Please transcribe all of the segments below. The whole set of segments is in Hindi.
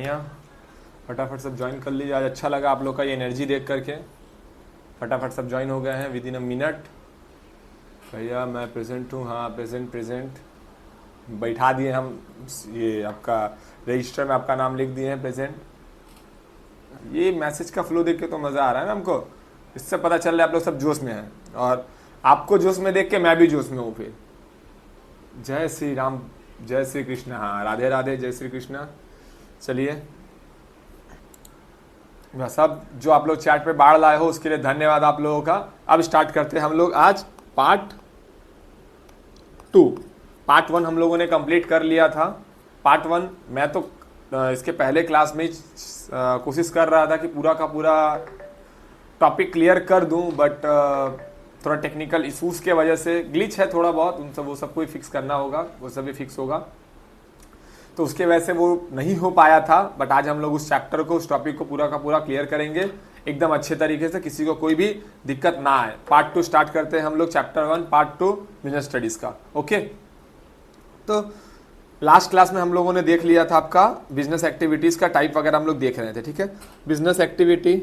बढ़िया। फटाफट सब ज्वाइन कर लीजिए। आज अच्छा लगा आप लोग का ये एनर्जी देख करके। फटाफट सब ज्वाइन हो गए हैं विद इन अ मिनट। भैया मैं प्रेजेंट हूँ। हाँ प्रेजेंट प्रेजेंट बैठा दिए हम। ये आपका रजिस्टर में आपका नाम लिख दिए हैं प्रेजेंट। ये मैसेज का फ्लो देख के तो मज़ा आ रहा है ना हमको। इससे पता चल रहा है आप लोग सब जोश में हैं, और आपको जोश में देख के मैं भी जोश में हूँ। फिर जय श्री राम, जय श्री कृष्ण। हाँ राधे राधे, जय श्री कृष्ण। चलिए सब जो आप लोग चैट पे बाढ़ लाए हो उसके लिए धन्यवाद आप लोगों का। अब स्टार्ट करते हैं हम लोग आज पार्ट 2। पार्ट 1 हम लोगों ने कंप्लीट कर लिया था। पार्ट 1 मैं तो इसके पहले क्लास में कोशिश कर रहा था कि पूरा का पूरा टॉपिक क्लियर कर दूं, बट थोड़ा टेक्निकल इशूज़ के वजह से ग्लिच है थोड़ा बहुत, उन सब वो सबको ही फिक्स करना होगा, वो सब भी फिक्स होगा, तो उसके वजह से वो नहीं हो पाया था। बट आज हम लोग उस चैप्टर को, उस टॉपिक को पूरा का पूरा क्लियर करेंगे एकदम अच्छे तरीके से, किसी को कोई भी दिक्कत ना आए। पार्ट 2 स्टार्ट करते हैं हम लोग, चैप्टर 1 पार्ट 2 बिजनेस स्टडीज़ का। ओके, तो लास्ट क्लास में हम लोगों ने देख लिया था आपका बिजनेस एक्टिविटीज़ का टाइप वगैरह हम लोग देख रहे थे। ठीक है, बिजनेस एक्टिविटी,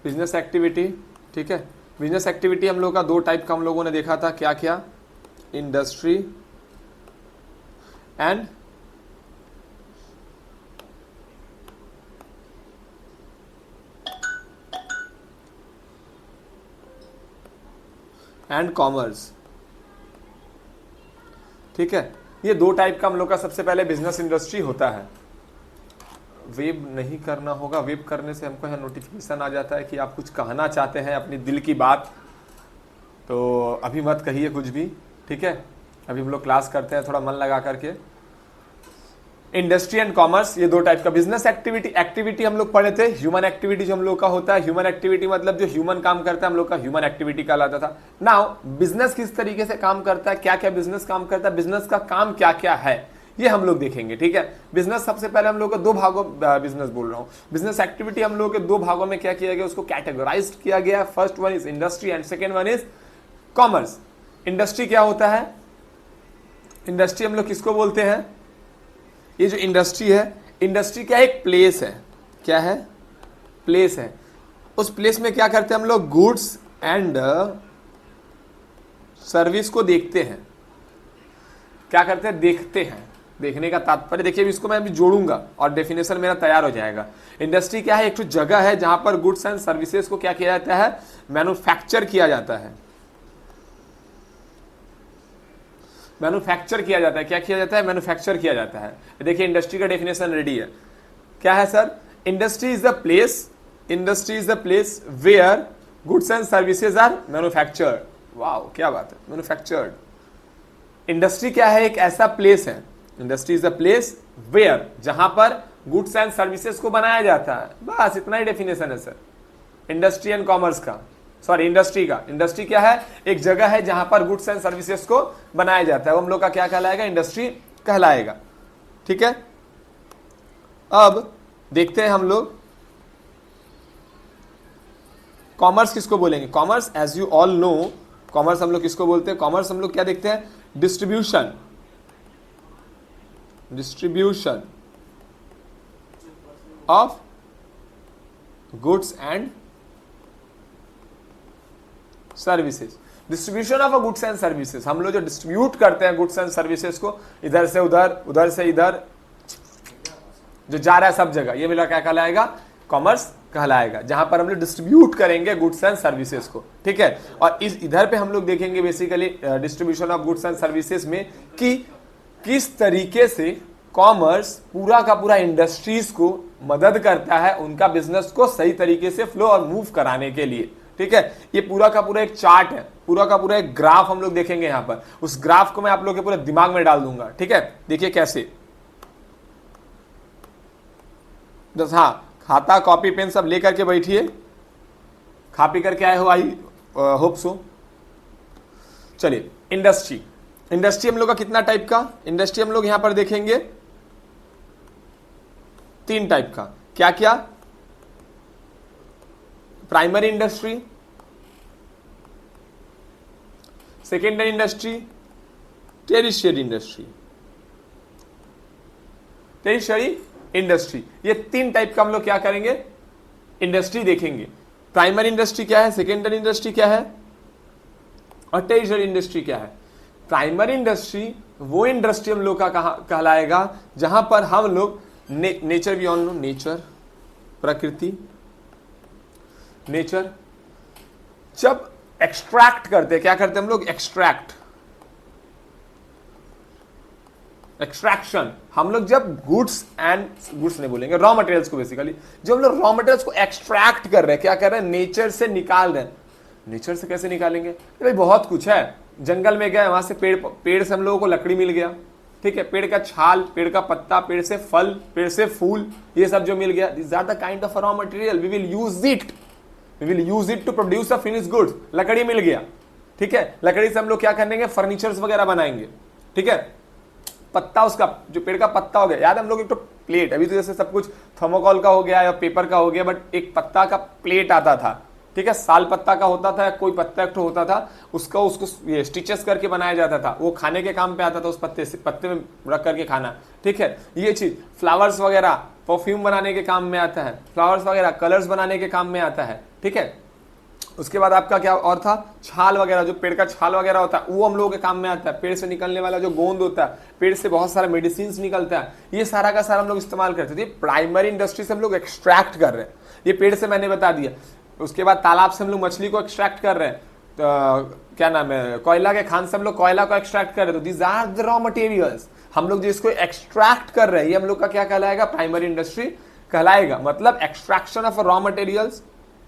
बिजनेस एक्टिविटी, ठीक है। बिजनेस एक्टिविटी हम लोग का 2 टाइप का हम लोगों ने देखा था। क्या क्या? Industry and commerce. ठीक है, ये 2 टाइप का हम लोग का सबसे पहले बिजनेस इंडस्ट्री होता है। वेब नहीं करना होगा, वेब करने से हमको यहाँ नोटिफिकेशन आ जाता है कि आप कुछ कहना चाहते हैं अपनी दिल की बात, तो अभी मत कहिए कुछ भी। ठीक है, अभी हम लोग क्लास करते हैं थोड़ा मन लगा करके। इंडस्ट्री एंड कॉमर्स, ये 2 टाइप का बिजनेस एक्टिविटी। एक्टिविटी हम लोग पढ़े थे, ह्यूमन एक्टिविटी जो हम लोग का होता है। ह्यूमन एक्टिविटी मतलब जो ह्यूमन काम करता है हम लोग का ह्यूमन एक्टिविटी कहलाता था। नाउ बिजनेस किस तरीके से काम करता है, क्या क्या बिजनेस काम करता है, बिजनेस का काम क्या क्या है, ये हम लोग देखेंगे। ठीक है, बिजनेस सबसे पहले हम लोग को 2 भागों, बिजनेस बोल रहा हूँ, बिजनेस एक्टिविटी हम लोग के 2 भागों में क्या किया गया, उसको कैटेगराइज किया गया। First one is industry and second one is commerce. Industry क्या होता है? इंडस्ट्री हम लोग किसको बोलते हैं? ये जो इंडस्ट्री है, इंडस्ट्री क्या है? एक प्लेस है। क्या है? प्लेस है। उस प्लेस में क्या करते हैं हम लोग? गुड्स एंड सर्विस को देखते हैं। क्या करते हैं? देखते हैं। देखने का तात्पर्य देखिए, इसको मैं अभी जोड़ूंगा और डेफिनेशन मेरा तैयार हो जाएगा। इंडस्ट्री क्या है? एक तो जगह है जहां पर गुड्स एंड सर्विसेज को क्या किया जाता है? मैन्युफैक्चर किया जाता है। मैन्युफैक्चर किया जाता है। क्या किया जाता है? मैन्युफैक्चर किया जाता है। देखिए इंडस्ट्री का डेफिनेशन रेडी है। क्या है sir? Industry is the place, industry is the place where goods and services are manufactured. Wow क्या बात है, मैन्युफैक्चर्ड। इंडस्ट्री क्या है? एक ऐसा प्लेस है, industry is the place where, जहां पर गुड्स एंड सर्विसेज को बनाया जाता है। बस इतना ही डेफिनेशन है सर इंडस्ट्री एंड कॉमर्स का, सॉरी इंडस्ट्री का। इंडस्ट्री क्या है? एक जगह है जहां पर गुड्स एंड सर्विसेज को बनाया जाता है, वो हम लोग का क्या कहलाएगा? इंडस्ट्री कहलाएगा। ठीक है, अब देखते हैं हम लोग कॉमर्स किसको बोलेंगे। Commerce as you all know, commerce हम लोग किसको बोलते हैं? कॉमर्स हम लोग क्या देखते हैं? Distribution, distribution of goods and services. Distribution of goods and services, हम लोग जो डिस्ट्रीब्यूट करते हैं गुड्स एंड सर्विसेज को, इधर से उधर, उधर से इधर, जो जा रहा है सब जगह, ये मेरा क्या कहलाएगा? कॉमर्स कहलाएगा, जहां पर हम लोग डिस्ट्रीब्यूट करेंगे गुड्स एंड सर्विसेज को। ठीक है, और इस इधर पे हम लोग देखेंगे basically distribution of goods and services में कि किस तरीके से कॉमर्स पूरा का पूरा इंडस्ट्रीज को मदद करता है उनका बिजनेस को सही तरीके से फ्लो और मूव कराने के लिए। ठीक है, ये पूरा का पूरा एक चार्ट है, पूरा का पूरा एक ग्राफ हम लोग देखेंगे यहां पर। उस ग्राफ को मैं आप लोग के पूरे दिमाग में डाल दूंगा। ठीक है, देखिए कैसे। बस हाँ, खाता कॉपी पेन सब लेकर के बैठिए, खा पी करके आए हो, आई होप सो। चलिए इंडस्ट्री, इंडस्ट्री हम लोग का कितना टाइप का? इंडस्ट्री हम लोग यहां पर देखेंगे 3 टाइप का। क्या क्या? Primary industry, secondary industry, tertiary industry. Tertiary industry, ये 3 टाइप का हम लोग क्या करेंगे, इंडस्ट्री देखेंगे। प्राइमरी इंडस्ट्री क्या है, सेकेंडरी इंडस्ट्री क्या है और टेरिशियरी इंडस्ट्री क्या है। प्राइमरी इंडस्ट्री वो इंडस्ट्री हम लोग का कहलाएगा जहां पर हम लोग नेचर, भी ऑन लो, नेचर, प्रकृति, नेचर, जब एक्सट्रैक्ट करते, क्या करते हम लोग, एक्सट्रैक्शन, हम लोग जब गुड्स नहीं बोलेंगे, रॉ मटेरियल्स को बेसिकली, जो हम लोग रॉ मटेरियल्स को एक्सट्रैक्ट कर रहे हैं, क्या कर रहे हैं, नेचर से निकाल रहे हैं। नेचर से कैसे निकालेंगे, भाई बहुत कुछ है, जंगल में गए, वहां से पेड़ से हम लोगों को लकड़ी मिल गया, ठीक है, पेड़ का छाल, पेड़ का पत्ता, पेड़ से फल, पेड़ से फूल, ये सब जो मिल गया, this are the kind of raw material, we will use it to produce a finish goods. लकड़ी मिल गया, ठीक है, लकड़ी से हम लोग क्या करेंगे, फर्नीचर्स वगैरह बनाएंगे, ठीक है। पत्ता, उसका जो पेड़ का पत्ता हो गया, याद हम लोग एक तो प्लेट, अभी तो जैसे सब कुछ थर्मोकॉल का हो गया या पेपर का हो गया, बट एक पत्ता का प्लेट आता था, ठीक है, साल पत्ता का होता था, कोई पत्ता एक होता था, उसको ये स्टिचेस करके बनाया जाता था, वो खाने के काम पे आता था, उस पत्ते में रख करके खाना, ठीक है। ये चीज फ्लावर्स वगैरह परफ्यूम बनाने के काम में आता है, फ्लावर्स वगैरह कलर्स बनाने के काम में आता है, ठीक है। उसके बाद आपका क्या और था, छाल वगैरह, जो पेड़ का छाल वगैरह होता है वो हम लोगों के काम में आता है। पेड़ से निकलने वाला जो गोंद होता है, पेड़ से बहुत सारा मेडिसिन निकलता है, ये सारा का सारा हम लोग इस्तेमाल करते थे। प्राइमरी इंडस्ट्री से हम लोग एक्सट्रैक्ट कर रहे हैं, ये पेड़ से मैंने बता दिया। उसके बाद तालाब से हम लोग मछली को एक्सट्रैक्ट कर रहे हैं, तो क्या नाम है, कोयला के खान से हम लोग कोयला को एक्सट्रैक्ट कर रहे हैं। तो these are the raw materials, हम लोग जिसको एक्सट्रैक्ट कर रहे हैं, ये हम लोग का क्या कहलाएगा, प्राइमरी इंडस्ट्री कहलाएगा। मतलब extraction of raw materials,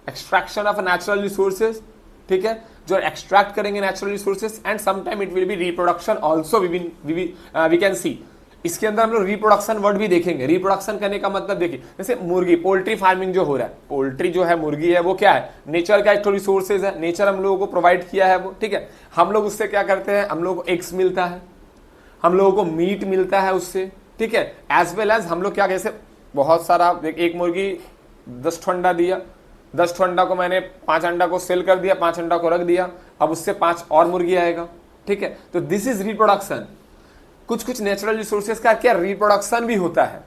extraction of natural resources, ठीक है, जो एक्सट्रैक्ट करेंगे natural resources, and sometime it will be reproduction also, we can see. इसके अंदर हम लोग रिप्रोडक्शन वर्ड भी देखेंगे। रिप्रोडक्शन करने का मतलब देखिए, जैसे मुर्गी, पोल्ट्री फार्मिंग जो हो रहा है, पोल्ट्री जो है, मुर्गी है, वो क्या है, नेचर का एक तो रिसोर्सेज है, नेचर हम लोगों को प्रोवाइड किया है वो, ठीक है। हम लोग उससे क्या करते हैं, हम लोगों को एग्स मिलता है, हम लोगों को मीट मिलता है उससे, ठीक है। एज वेल एज हम लोग क्या, जैसे बहुत सारा, एक मुर्गी 10 अंडा दिया, 10 अंडा को मैंने 5 अंडा को सेल कर दिया, 5 अंडा को रख दिया, अब उससे 5 और मुर्गी आएगा, ठीक है। तो दिस इज रिप्रोडक्शन। कुछ नेचुरल रिसोर्सेज का क्या रिप्रोडक्शन भी होता है,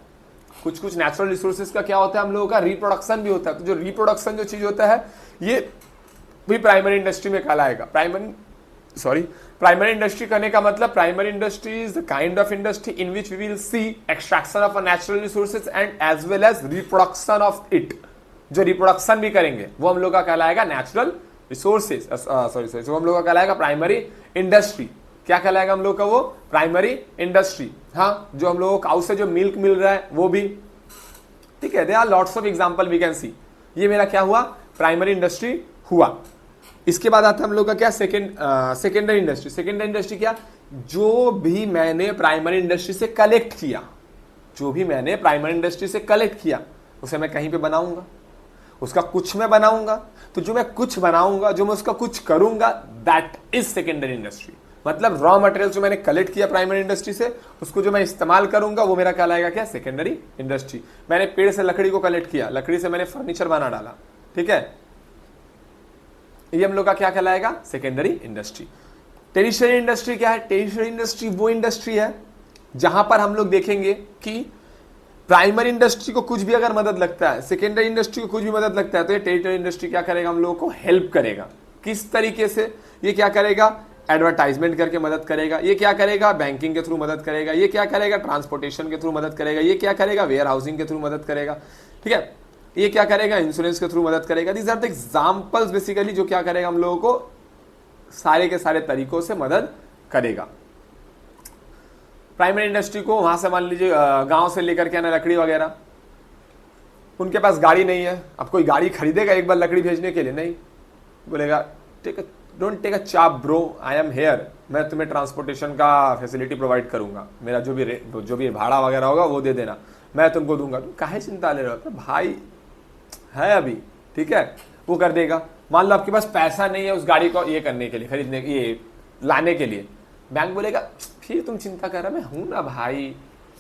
कुछ नेचुरल रिसोर्सेज का क्या होता है, हम लोगों का रिप्रोडक्शन भी होता है। तो जो रिप्रोडक्शन जो चीज होता है, ये भी प्राइमरी इंडस्ट्री में कहलाएगा। प्राइमरी इंडस्ट्री करने का मतलब, primary industry is the kind of industry in which we will see extraction of natural resources and as well as reproduction of it. जो रिप्रोडक्शन भी करेंगे वो हम लोग का कहलाएगा नेचुरल रिसोर्सेज, वो हम लोग का कहलाएगा प्राइमरी इंडस्ट्री। क्या कहलाएगा हम लोग का, वो प्राइमरी इंडस्ट्री। हाँ, जो हम लोगों को काउ से जो मिल्क मिल रहा है वो भी, ठीक है। There are lots of example we can see. ये मेरा क्या हुआ, प्राइमरी इंडस्ट्री हुआ। इसके बाद आता है हम लोग का क्या, सेकेंडरी इंडस्ट्री। सेकेंडरी इंडस्ट्री क्या, जो भी मैंने प्राइमरी इंडस्ट्री से कलेक्ट किया, जो भी मैंने प्राइमरी इंडस्ट्री से कलेक्ट किया, उसे मैं कहीं पे बनाऊंगा, उसका कुछ मैं बनाऊंगा। तो जो मैं कुछ बनाऊंगा, जो मैं उसका कुछ करूंगा, दैट इज सेकेंडरी इंडस्ट्री। मतलब रॉ मटेरियल जो मैंने कलेक्ट किया प्राइमरी इंडस्ट्री से, उसको जो मैं इस्तेमाल करूंगा, वो मेरा कहलाएगा क्या, सेकेंडरी इंडस्ट्री। मैंने पेड़ से लकड़ी को कलेक्ट किया, लकड़ी से मैंने फर्नीचर बना डाला, ठीक है, ये हम लोग का क्या कहलाएगा, सेकेंडरी इंडस्ट्री। टेरिशियरी इंडस्ट्री क्या है, टेरिशियरी इंडस्ट्री वो इंडस्ट्री है जहां पर हम लोग देखेंगे कि प्राइमरी इंडस्ट्री को कुछ भी अगर मदद लगता है, सेकेंडरी इंडस्ट्री को कुछ भी मदद लगता है, तो ये टेरिटरी इंडस्ट्री क्या करेगा, हम लोगों को हेल्प करेगा। किस तरीके से, ये क्या करेगा, एडवर्टाइजमेंट करके मदद करेगा, ये क्या करेगा, बैंकिंग के थ्रू मदद करेगा, ये क्या करेगा, ट्रांसपोर्टेशन के थ्रू मदद करेगा, ये क्या करेगा, वेयर हाउसिंग के थ्रू मदद करेगा, ठीक है, ये क्या करेगा, इंश्योरेंस के थ्रू मदद करेगा। These are the examples basically, जो क्या करेगा, हम लोगों को सारे के सारे तरीकों से मदद करेगा। प्राइमरी इंडस्ट्री को वहां से मान लीजिए गांव से लेकर के आना लकड़ी वगैरह, उनके पास गाड़ी नहीं है, अब कोई गाड़ी खरीदेगा एक बार लकड़ी भेजने के लिए, नहीं, बोलेगा डोंट टेक अ चाप ब्रो, आई एम हेयर, मैं तुम्हें ट्रांसपोर्टेशन का फैसिलिटी प्रोवाइड करूंगा, मेरा जो भी भाड़ा वगैरह होगा वो दे देना, मैं तुमको दूंगा, तुम काहे चिंता ले रहे हो, भाई है अभी, ठीक है, वो कर देगा। मान लो आपके पास पैसा नहीं है उस गाड़ी को ये करने के लिए, खरीदने, ये लाने के लिए, बैंक बोलेगा फिर तुम चिंता कर रहा, मैं हूं ना भाई,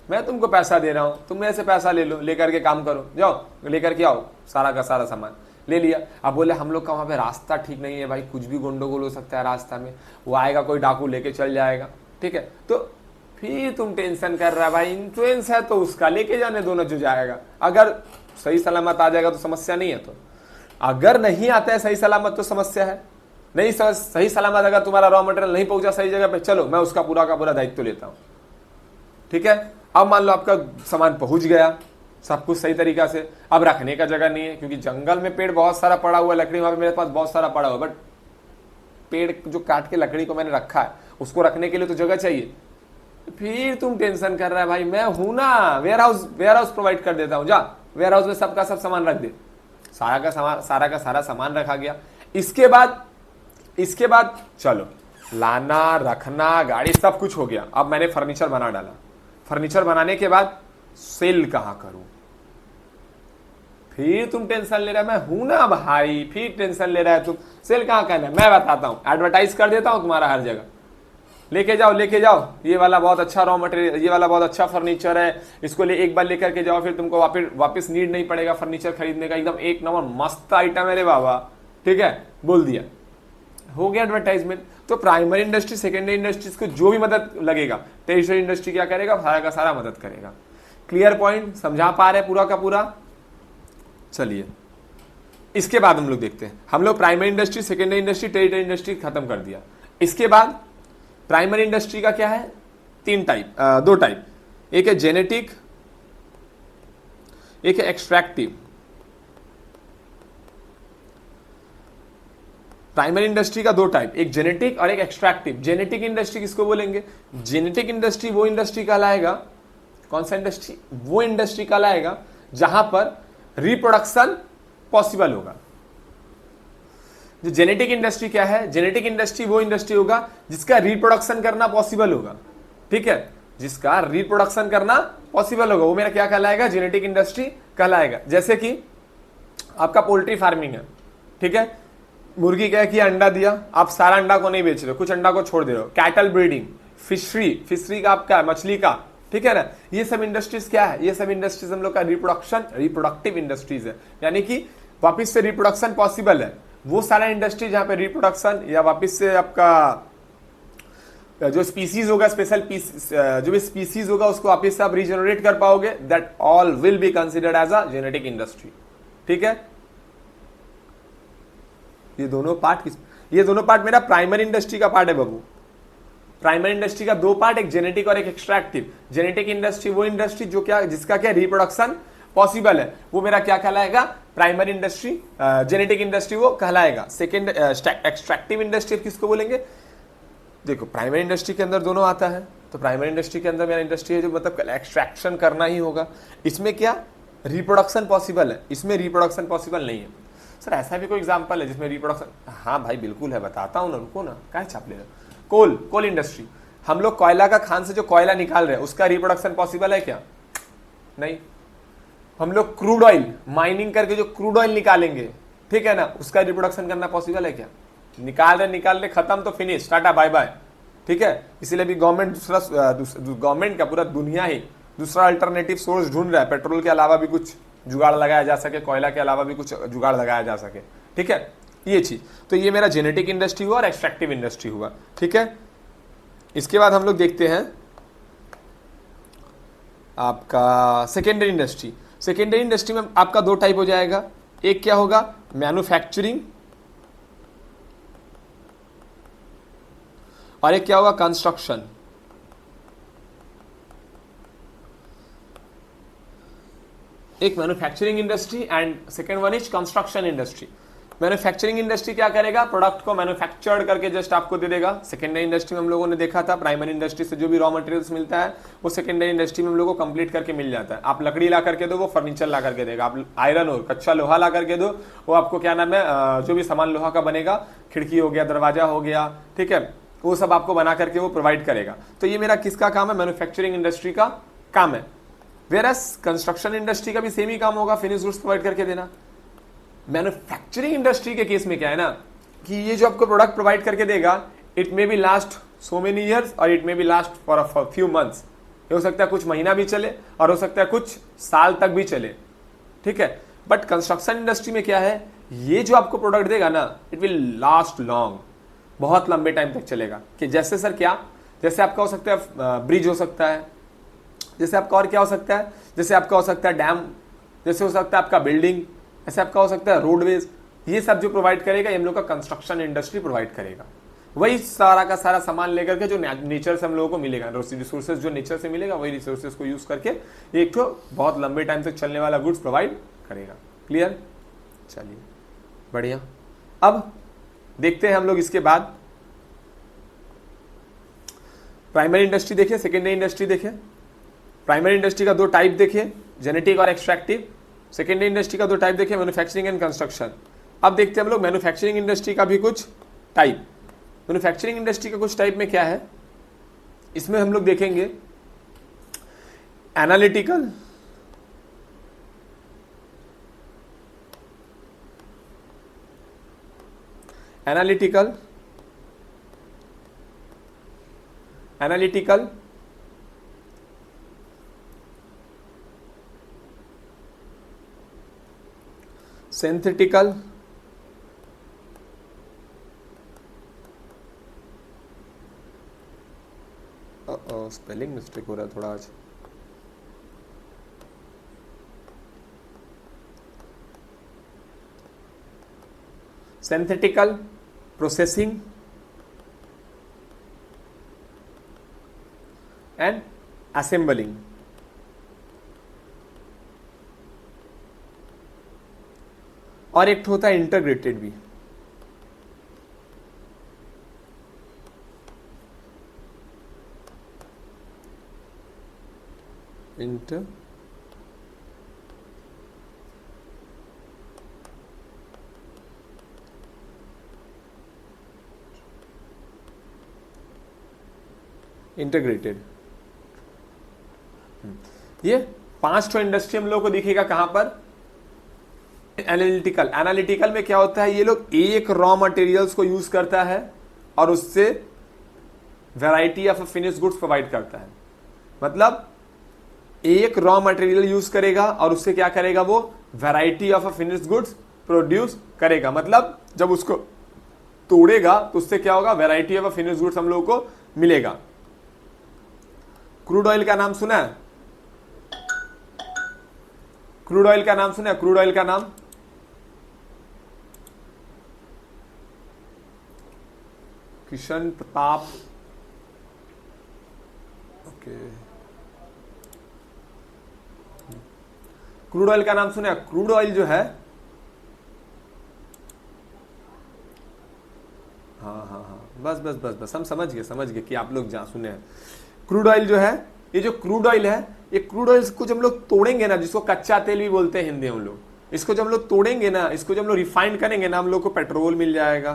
मैं तुमको पैसा दे रहा हूं, तुम मेरे से पैसा ले लो, लेकर के काम करो, जाओ लेकर के आओ सारा का सारा सामान। ले लिया। अब बोले हम लोग का वहाँ पे रास्ता ठीक नहीं है भाई, कुछ भी गोंडोगोल हो सकता है रास्ता में, वो आएगा कोई डाकू लेके चल जाएगा, ठीक है। तो फिर तुम टेंशन कर रहा है भाई, इन्फ्लुएंस है तो उसका लेके जाने दो ना जो जाएगा, अगर सही सलामत आ जाएगा तो समस्या नहीं है, तो अगर नहीं आता है सही सलामत तो समस्या है। नहीं सही सलामत अगर तुम्हारा रॉ मटेरियल नहीं पहुंचा सही जगह पे, चलो मैं उसका पूरा का पूरा दायित्व लेता हूं, ठीक है। अब मान लो आपका सामान पहुंच गया सब कुछ सही तरीका से, अब रखने का जगह नहीं है, क्योंकि जंगल में पेड़ बहुत सारा पड़ा हुआ है, लकड़ी वहां पे मेरे पास बहुत सारा पड़ा हुआ, बट पेड़ जो काट के लकड़ी को मैंने रखा है उसको रखने के लिए तो जगह चाहिए। फिर तुम टेंशन कर रहा है भाई, मैं हूं ना, वेयर हाउस प्रोवाइड कर देता हूं, जा वेयर हाउस में सबका सब सामान रख दे। सारा का सारा सामान रखा गया। इसके बाद चलो लाना रखना गाड़ी सब कुछ हो गया। अब मैंने फर्नीचर बना डाला, फर्नीचर बनाने के बाद सेल कहां करूं, फिर तुम टेंशन ले रहा है, मैं हूं ना भाई, फिर टेंशन ले रहा है तुम, सेल कहां करना है मैं बताता हूं, एडवर्टाइज कर देता हूं तुम्हारा हर जगह, लेके जाओ, ये वाला बहुत अच्छा रॉ मटेरियल, ये वाला बहुत अच्छा फर्नीचर है, इसको एक बार लेकर के जाओ, फिर तुमको वापस नीड नहीं पड़ेगा फर्नीचर खरीदने का, एकदम एक नंबर मस्त आइटम है रे बाबा, ठीक है, बोल दिया, हो गया एडवर्टाइजमेंट। तो प्राइमरी इंडस्ट्री सेकेंडरी इंडस्ट्रीज को जो भी मदद लगेगा टेरिटरी इंडस्ट्री क्या करेगा, सारा का सारा मदद करेगा। क्लियर पॉइंट समझा पा रहे पूरा का पूरा। चलिए इसके बाद हम लोग देखते हैं, हम लोग primary industry secondary industry territory industry खत्म कर दिया। इसके बाद प्राइमरी इंडस्ट्री का क्या है, दो टाइप, एक है जेनेटिक, एक है एक्सट्रैक्टिव। प्राइमरी इंडस्ट्री का दो टाइप, एक जेनेटिक और एक एक्सट्रैक्टिव। जेनेटिक इंडस्ट्री किसको बोलेंगे, जेनेटिक इंडस्ट्री वो इंडस्ट्री कहलाएगा, कौन सा इंडस्ट्री, वो इंडस्ट्री कहलाएगा जहां पर रिप्रोडक्शन पॉसिबल होगा। जो जेनेटिक इंडस्ट्री क्या है, जेनेटिक इंडस्ट्री वो इंडस्ट्री होगा जिसका रिप्रोडक्शन करना पॉसिबल होगा, ठीक है, जिसका रिप्रोडक्शन करना पॉसिबल होगा, वो मेरा क्या कहलाएगा, जेनेटिक इंडस्ट्री कहलाएगा। जैसे कि आपका पोल्ट्री फार्मिंग है, ठीक है, मुर्गी क्या किया, अंडा दिया, आप सारा अंडा को नहीं बेच रहे हो, कुछ अंडा को छोड़ दे रहे हो। कैटल ब्रीडिंग, फिशरी का आपका मछली का, ठीक है ना, ये सब इंडस्ट्रीज क्या है, ये सब इंडस्ट्रीज हम लोग का रिप्रोडक्टिव इंडस्ट्रीज है, यानी कि वापिस से रिप्रोडक्शन पॉसिबल है। वो सारा इंडस्ट्री जहां पे रिप्रोडक्शन या वापिस से आपका जो स्पीसीज होगा, स्पेशल जो भी स्पीसीज होगा उसको वापिस से आप रीजनरेट कर पाओगे, that all will be considered as a genetic industry, ठीक है। ये दोनों पार्ट मेरा प्राइमरी इंडस्ट्री का पार्ट है बाबू। प्राइमरी इंडस्ट्री का दो पार्ट, एक जेनेटिक और एक एक्सट्रैक्टिव। जेनेटिक इंडस्ट्री वो इंडस्ट्री जो क्या, जिसका क्या रिप्रोडक्शन पॉसिबल है, वो मेरा क्या कहलाएगा, प्राइमरी इंडस्ट्री। जेनेटिक इंडस्ट्री वो कहलाएगा। सेकेंड एक्सट्रैक्टिव इंडस्ट्री किसको बोलेंगे, देखो प्राइमरी इंडस्ट्री के अंदर दोनों आता है, तो प्राइमरी इंडस्ट्री के अंदर मेरा इंडस्ट्री है जो मतलब एक्सट्रैक्शन करना ही होगा। इसमें क्या रिप्रोडक्शन पॉसिबल है, इसमें रिप्रोडक्शन पॉसिबल नहीं है। सर ऐसा भी कोई एग्जांपल है जिसमें रिप्रोडक्शन, हाँ भाई बिल्कुल है, बताता हूं ना, रुको ना, क्या छाप ले रहे हो। कोल इंडस्ट्री, हम लोग कोयला का खान से जो कोयला निकाल रहे हैं उसका रिप्रोडक्शन पॉसिबल है क्या, नहीं। हम लोग क्रूड ऑयल माइनिंग करके जो क्रूड ऑयल निकालेंगे, ठीक है ना, उसका रिप्रोडक्शन करना पॉसिबल है क्या, निकाल रहे खत्म तो फिनिश, टाटा बाय बाय, ठीक है। इसीलिए भी गवर्नमेंट का पूरा दुनिया ही दूसरा अल्टरनेटिव सोर्स ढूंढ रहा है, पेट्रोल के अलावा भी कुछ जुगाड़ लगाया जा सके, कोयला के अलावा भी कुछ जुगाड़ लगाया जा सके, ठीक है, ये चीज। तो ये मेरा जेनेटिक इंडस्ट्री हुआ और एक्सट्रैक्टिव इंडस्ट्री हुआ, ठीक है। इसके बाद हम लोग देखते हैं आपका सेकेंडरी इंडस्ट्री। सेकेंडरी इंडस्ट्री में आपका दो टाइप हो जाएगा, एक क्या होगा, मैन्युफैक्चरिंग, और एक क्या होगा, कंस्ट्रक्शन। एक manufacturing industry and second one is construction industry. Manufacturing industry क्या करेगा, प्रोडक्ट को मैन्युफैक्चर्ड करके जस्ट आपको दे देगा। सेकेंडरी इंडस्ट्री में हम लोगों ने देखा था, प्राइमरी इंडस्ट्री से जो भी रॉ मटेरियल्स मिलता है वो सेकेंडरी इंडस्ट्री में हम लोगों को कंप्लीट करके मिल जाता है। आप लकड़ी ला करके दो, वो फर्नीचर ला करके देगा। आप आयरन और कच्चा लोहा ला करके दो, वो आपको क्या नाम है, जो भी सामान लोहा का बनेगा, खिड़की हो गया, दरवाजा हो गया, ठीक है, वो सब आपको बना करके वो प्रोवाइड करेगा। तो ये मेरा किसका काम है, मैन्युफैक्चरिंग इंडस्ट्री का काम है। वेरएस कंस्ट्रक्शन इंडस्ट्री का भी सेम ही काम होगा, फिनिश गुड्स प्रोवाइड करके देना। मैन्युफैक्चरिंग इंडस्ट्री के केस में क्या है ना, कि ये जो आपको प्रोडक्ट प्रोवाइड करके देगा, it may be last so many years और it may be last for a few months. हो सकता है कुछ महीना भी चले और हो सकता है कुछ साल तक भी चले, ठीक है। बट कंस्ट्रक्शन इंडस्ट्री में क्या है, ये जो आपको प्रोडक्ट देगा ना, इट विल लास्ट लॉन्ग, बहुत लंबे टाइम तक चलेगा। कि जैसे सर क्या, जैसे आपका हो सकता है ब्रिज हो सकता है, जैसे आपका और क्या हो सकता है, जैसे आपका हो सकता है डैम, जैसे हो सकता है आपका बिल्डिंग, ऐसे आपका हो सकता है रोडवेज। ये सब जो प्रोवाइड करेगा, ये हम लोग का कंस्ट्रक्शन इंडस्ट्री प्रोवाइड करेगा। वही सारा का सारा सामान लेकर के जो नेचर से हम लोगों को मिलेगा, रिसोर्सेज जो नेचर से मिलेगा, वही रिसोर्सेज को यूज करके एक तो बहुत लंबे टाइम तक चलने वाला गुड्स प्रोवाइड करेगा। क्लियर? चलिए बढ़िया। अब देखते हैं हम लोग इसके बाद प्राइमरी इंडस्ट्री देखिए, सेकेंडरी इंडस्ट्री देखिए। प्राइमरी इंडस्ट्री का दो टाइप देखिए, जेनेटिक और एक्सट्रैक्टिव। सेकेंडरी इंडस्ट्री का दो टाइप देखिए, मैन्युफैक्चरिंग एंड कंस्ट्रक्शन। अब देखते हैं हम लोग मैन्युफैक्चरिंग इंडस्ट्री का भी कुछ टाइप। मैन्युफैक्चरिंग इंडस्ट्री का कुछ टाइप में क्या है, इसमें हम लोग देखेंगे analytical, analytical synthetical, spelling mistake हो रहा है थोड़ा आज। Synthetical, processing and assembling. और एक होता है इंटीग्रेटेड भी। इंटीग्रेटेड। ये 5 ठो इंडस्ट्री हम लोग को दिखेगा कहां पर, एनालिटिकल। एनालिटिकल में क्या होता है, ये लोग एक रॉ मटेरियल्स को यूज करता है और उससे variety of finish goods provide करता है। मतलब एक रॉ मटेरियल यूज करेगा और उससे क्या करेगा, वो variety of finish goods produce करेगा। मतलब जब उसको तोड़ेगा तो उससे क्या होगा, वैरायटी ऑफ फिनिश गुड्स हम लोगों को मिलेगा। क्रूड ऑयल का नाम सुना है? क्रूड ऑयल का नाम सुना है? क्रूड ऑयल का नाम, Kishan Pratap. Okay, crude oil का नाम सुना है? क्रूड ऑयल जो है, हाँ, बस हम समझ गए कि आप लोग जहां सुने हैं। क्रूड ऑयल जो है, ये जो क्रूड ऑयल है, ये क्रूड ऑयल को जब हम लोग तोड़ेंगे ना, जिसको कच्चा तेल भी बोलते हैं हिंदी में हम लोग, इसको जब हम लोग तोड़ेंगे ना, इसको जब हम लोग रिफाइंड करेंगे ना, हम लोग को पेट्रोल मिल जाएगा,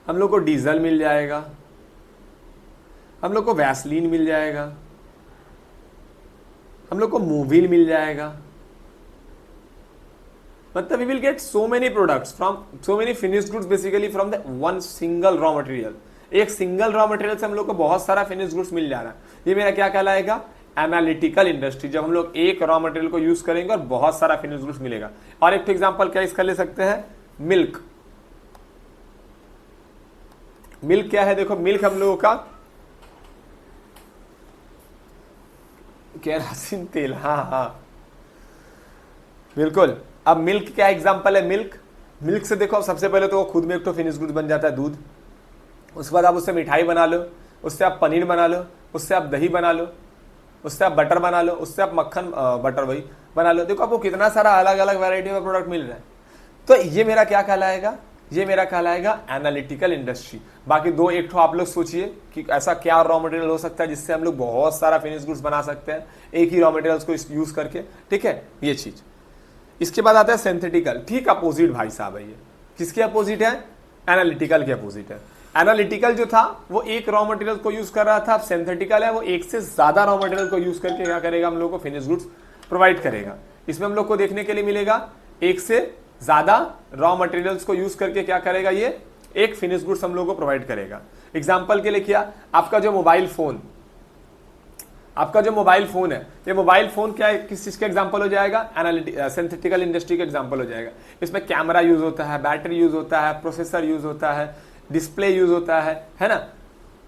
हम लोग को डीजल मिल जाएगा, हम लोग को वैसलीन मिल जाएगा, हम लोग को मूविल मिल जाएगा। मतलब we will get so many products from so many finished goods basically from the one single raw material. एक सिंगल रॉ मटेरियल से हम लोग को बहुत सारा फिनिश्ड गुड्स मिल जा रहा है। ये मेरा क्या कहलाएगा, एनालिटिकल इंडस्ट्री। जब हम लोग एक रॉ मटेरियल को यूज करेंगे और बहुत सारा फिनिश्ड गुड्स मिलेगा। और एक एग्जांपल क्या इसका ले सकते हैं, मिल्क। मिल्क क्या है, देखो मिल्क हम लोगों का केरासिन तेल, हाँ बिल्कुल। अब मिल्क क्या एग्जांपल है, मिल्क से देखो सबसे पहले तो खुद में एक तो फिनिश गुड्स बन जाता है, दूध। उसके बाद आप उससे मिठाई बना लो, उससे आप पनीर बना लो, उससे आप दही बना लो, उससे आप बटर बना लो, उससे आप मक्खन बटर वही बना लो। देखो आपको कितना सारा अलग अलग वैरायटी का प्रोडक्ट मिल रहा है। तो ये मेरा क्या कहलाएगा, ये मेरा कहलाएगा एनालिटिकल इंडस्ट्री। बाकी दो एक तो आप लोग सोचिए कि ऐसा क्या रॉ मटेरियल हो सकता है जिससे हम लोग बहुत सारा फिनिश गुड्स बना सकते हैं एक ही रॉ मटेरियल्स को यूज करके, ठीक है, ये चीज। इसके बाद आता है सिंथेटिकल। ठीक अपोजिट भाई साहब है ये। किसके अपोजिट है, एनालिटिकल के अपोजिट है। एनालिटिकल जो था वो एक रॉ मटेरियल को यूज कर रहा था, अब सिंथेटिकल है वो एक से ज्यादा रॉ मटेरियल को यूज करके क्या करेगा, हम लोग को फिनिश गुड्स प्रोवाइड करेगा। इसमें हम लोग को देखने के लिए मिलेगा एक से ज्यादा रॉ मटेरियल्स को यूज करके क्या करेगा, ये एक फिनिश गुड्स हम लोग को प्रोवाइड करेगा। एग्जांपल के लिए क्या, आपका जो मोबाइल फोन, आपका जो मोबाइल फोन है, ये मोबाइल फोन क्या है, किस चीज का एग्जांपल हो जाएगा, सिंथेटिकल इंडस्ट्री का एग्जांपल हो जाएगा। इसमें कैमरा यूज होता है, बैटरी यूज होता है, प्रोसेसर यूज होता है, डिस्प्ले यूज होता है ना,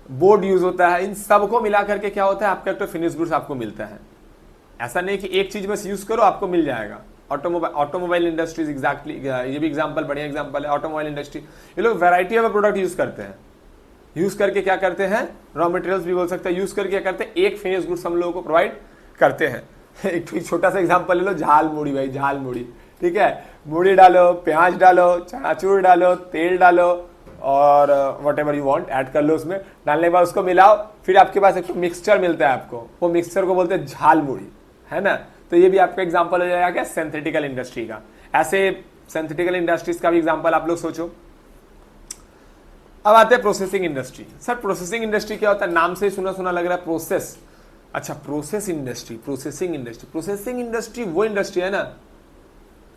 बोर्ड यूज होता है। इन सबको मिला करके क्या होता है, आपका एक तो फिनिश गुड्स आपको मिलता है। ऐसा नहीं कि एक चीज बस यूज करो आपको मिल जाएगा। ऑटोमोबाइल इंडस्ट्रीज एग्जैक्टली, ये भी एग्जांपल, बढ़िया एग्जांपल है ऑटोमोबाइल इंडस्ट्री। ये लोग वैरायटी ऑफ प्रोडक्ट यूज करते हैं, यूज करके क्या करते हैं, रॉ मटेरियल्स भी बोल सकते हैं, यूज करके क्या करते हैं, एक फिनिश गुड्स हम लोगों को प्रोवाइड करते हैं। एक छोटा सा एग्जांपल ले लो, झाल मुड़ी भाई, झाल मुड़ी, ठीक है, मुड़ी डालो, प्याज डालो, चनाचूर डालो, तेल डालो और what ever you want add कर लो उसमें। डालने के बाद उसको मिलाओ, फिर आपके पास एक तो मिक्सचर मिलता है आपको, वो मिक्सचर को बोलते हैं झाल मुड़ी, है ना। तो ये भी आपका एग्जांपल हो जाएगा क्या, सिंथेटिकल इंडस्ट्री का। ऐसे सिंथेटिकल इंडस्ट्रीज का भी एग्जांपल आप लोग सोचो। अब आते हैं processing industry. Sir processing industry क्या होता है, नाम से सुना सुना लग रहा है, प्रोसेस। अच्छा, process industry, processing industry. Processing industry वो इंडस्ट्री है ना,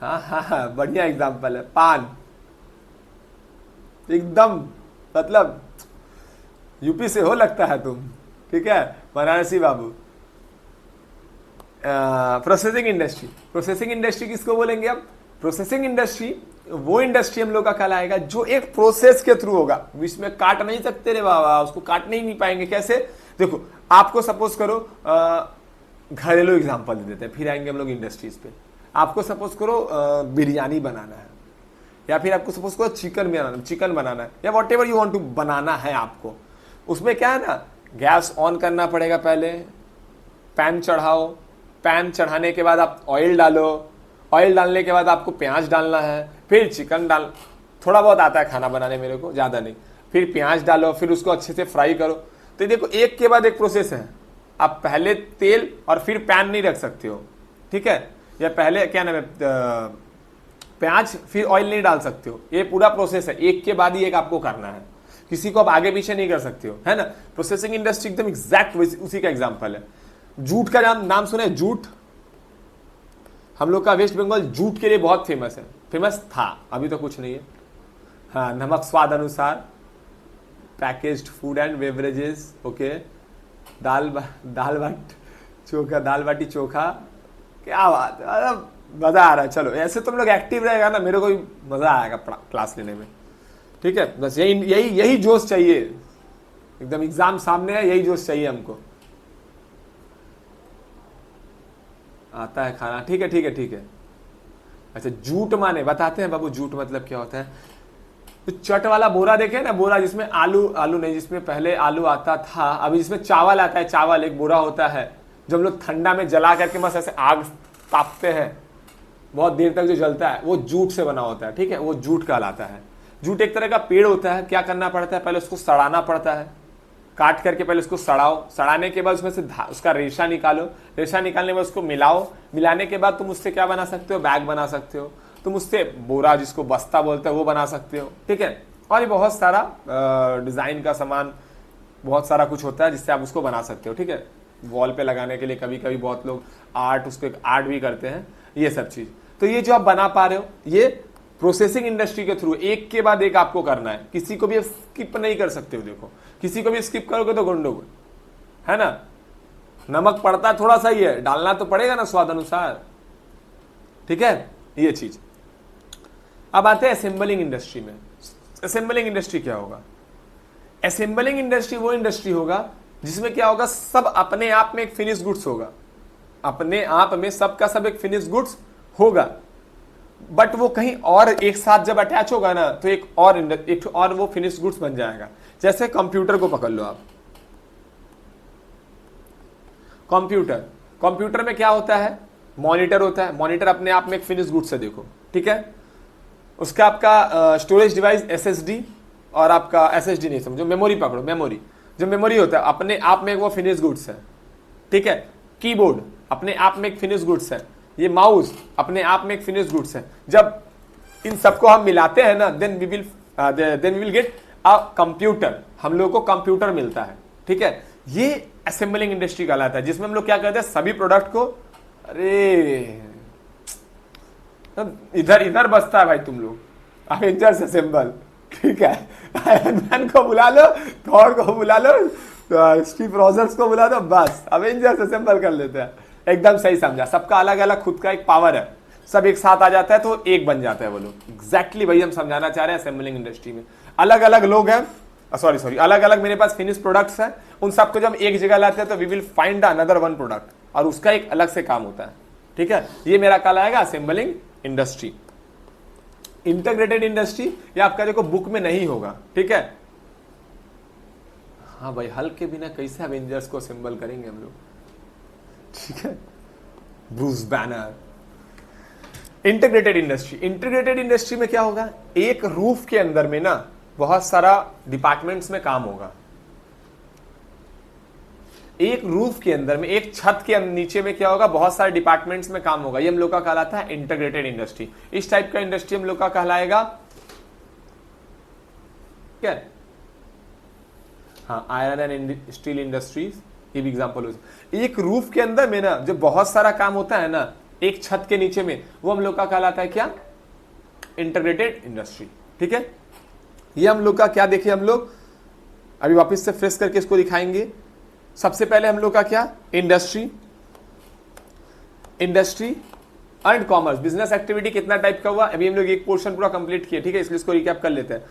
हाँ हाँ हाँ, बढ़िया एग्जांपल है, पान। एकदम मतलब यूपी से हो लगता है तुम, ठीक है, बनारसी बाबू। प्रोसेसिंग इंडस्ट्री, प्रोसेसिंग इंडस्ट्री किसको बोलेंगे अब, प्रोसेसिंग इंडस्ट्री वो इंडस्ट्री हम लोग का कहलाएगा जो एक प्रोसेस के थ्रू होगा। इसमें काट नहीं सकते रे बाबा, उसको काटने ही नहीं पाएंगे। कैसे, देखो आपको सपोज करो, घरेलू एग्जांपल दे देते हैं, फिर आएंगे हम लोग इंडस्ट्रीज पे। आपको सपोज करो बिरयानी बनाना है, या फिर आपको सपोज करो चिकन बनाना है, या whatever you want to बनाना है आपको। उसमें क्या है ना, गैस ऑन करना पड़ेगा, पहले पैन चढ़ाओ, पैन चढ़ाने के बाद आप ऑयल डालो, ऑयल डालने के बाद आपको प्याज डालना है, फिर चिकन डाल, थोड़ा बहुत आता है खाना बनाने मेरे को, ज़्यादा नहीं। फिर प्याज डालो, फिर उसको अच्छे से फ्राई करो। तो देखो एक के बाद एक प्रोसेस है। आप पहले तेल और फिर पैन नहीं रख सकते हो, ठीक है, या पहले क्या नाम है, प्याज फिर ऑयल नहीं डाल सकते हो। ये पूरा प्रोसेस है, एक के बाद ही एक आपको करना है, किसी को आप आगे पीछे नहीं कर सकते हो, है ना। प्रोसेसिंग इंडस्ट्री एकदम एग्जैक्ट उसी का एग्जाम्पल है। जूट का नाम सुने, जूट, हम लोग का वेस्ट बंगाल जूट के लिए बहुत फेमस है, फेमस था, अभी तो कुछ नहीं है। हाँ, नमक स्वाद अनुसार, packaged food and beverages, okay, दाल बाटी चोखा, क्या बात है, मजा आ रहा है। चलो ऐसे तुम लोग एक्टिव रहेगा ना, मेरे को भी मजा आएगा क्लास लेने में, ठीक है। बस यही जोश चाहिए, एकदम एग्जाम सामने है, यही जोश चाहिए हमको। आता है खाना, ठीक है ठीक है ठीक है। अच्छा, जूट माने बताते हैं बाबू, जूट मतलब क्या होता है। तो चट वाला बोरा देखे ना, बोरा जिसमें आलू नहीं, जिसमें पहले आलू आता था, अभी जिसमें चावल आता है, चावल एक बोरा होता है जो हम लोग ठंडा में जला करके बस ऐसे आग तापते हैं, बहुत देर तक जो जलता है, वो जूट से बना होता है, ठीक है, वो जूट कहलाता है। जूट एक तरह का पेड़ होता है, क्या करना पड़ता है, पहले उसको सड़ाना पड़ता है, काट करके पहले उसको सड़ाओ, सड़ाने के बाद उसमें से उसका रेशा निकालो, रेशा निकालने के बाद उसको मिलाओ, मिलाने के बाद तुम उससे क्या बना सकते हो, बैग बना सकते हो, तुम उससे बोरा जिसको बस्ता बोलते हैं वो बना सकते हो, ठीक है। और ये बहुत सारा डिजाइन का सामान, बहुत सारा कुछ होता है जिससे आप उसको बना सकते हो, ठीक है। वॉल पे लगाने के लिए कभी कभी बहुत लोग उसको आर्ट भी करते हैं, ये सब चीज। तो ये जो आप बना पा रहे हो, ये प्रोसेसिंग इंडस्ट्री के थ्रू एक के बाद एक आपको करना है, किसी को भी स्किप नहीं कर सकते हो। देखो किसी को भी स्किप करोगे तो गंडोगोल, है ना। नमक पड़ता है थोड़ा सा ही है, डालना तो पड़ेगा ना स्वाद अनुसार, ठीक है, ये चीज। अब आते हैं असेंबलिंग इंडस्ट्री में। असेंबलिंग इंडस्ट्री क्या होगा, असेंबलिंग इंडस्ट्री वो इंडस्ट्री होगा जिसमें क्या होगा, सब अपने आप में एक फिनिश गुड्स होगा, अपने आप में सबका सब एक फिनिश गुड्स होगा, बट वो कहीं और एक साथ जब अटैच होगा ना तो एक और वो फिनिश गुड्स बन जाएगा। जैसे कंप्यूटर को पकड़ लो आप, कंप्यूटर में क्या होता है, मॉनिटर होता है, मॉनिटर अपने आप में एक फिनिश गुड्स है, देखो, ठीक है। उसका आपका स्टोरेज डिवाइस एसएसडी, और आपका एसएसडी नहीं समझो, मेमोरी पकड़ो, मेमोरी, जो मेमोरी होता है अपने आप में वो फिनिश गुड्स है, ठीक है। कीबोर्ड अपने आप में एक फिनिश गुड्स है, ये माउस अपने आप में एक फिनिश गुड्स है। जब इन सबको हम मिलाते हैं ना, then we will get a computer, हम लोग को कंप्यूटर मिलता है, ठीक है। ये असेंबलिंग इंडस्ट्री कहलाता है, जिसमें हम लोग क्या करते हैं, सभी प्रोडक्ट को, अरे इधर बसता है भाई तुम लोग, अवेंजर्स असेंबल, ठीक है। आयरन मैन को बुला लो, थॉर को बुला लो, तो स्टीव रॉजर्स को बुला दो, बस अवेंजर्स असेंबल कर लेते हैं। एकदम सही समझा, सबका अलग अलग खुद का एक पावर है, सब एक साथ आ जाता है तो एक बन जाता है वो लोग। एग्जैक्टली वही हम समझाना चाह रहे हैं असेंबलिंग इंडस्ट्री में। अलग अलग लोग हैं, सॉरी अलग अलग मेरे पास फिनिश प्रोडक्ट्स हैं, उन सबको जब एक जगह लाते हैं तो we will find another one product, और उसका एक अलग से काम होता है। ठीक है, ये मेरा कल आएगा असेंबलिंग इंडस्ट्री। इंटीग्रेटेड इंडस्ट्री ये आपका देखो बुक में नहीं होगा। ठीक है, हाँ भाई, हल्क के बिना कैसे अवेंजर्स को असेंबल करेंगे हम लोग। ठीक है, Bruce banner. Integrated industry, integrated industry में क्या होगा, एक रूफ के अंदर में ना बहुत सारा डिपार्टमेंट्स में काम होगा। एक रूफ के अंदर में, एक छत के नीचे में क्या होगा, बहुत सारे डिपार्टमेंट्स में काम होगा। ये हम लोग का कहलाता है इंटीग्रेटेड इंडस्ट्री। इस टाइप का इंडस्ट्री हम लोग का कहलाएगा क्या, हाँ, आयरन एंड स्टील इंडस्ट्रीज, ये भी एग्जांपल हो। एक रूफ के अंदर में ना जो बहुत सारा काम होता है ना, एक छत के नीचे में, वो हम लोग का कहलाता है क्या, इंटीग्रेटेड इंडस्ट्री। ठीक है, ये हम लोग का क्या देखे, हम लोग अभी वापस से फ्रेश करके इसको दिखाएंगे। सबसे पहले हम लोग का क्या, industry, industry and commerce. Business activity कितना टाइप का हुआ, अभी हम लोग एक पोर्शन पूरा कंप्लीट किया। ठीक है, इसलिए इसको रिकैप कर लेते हैं।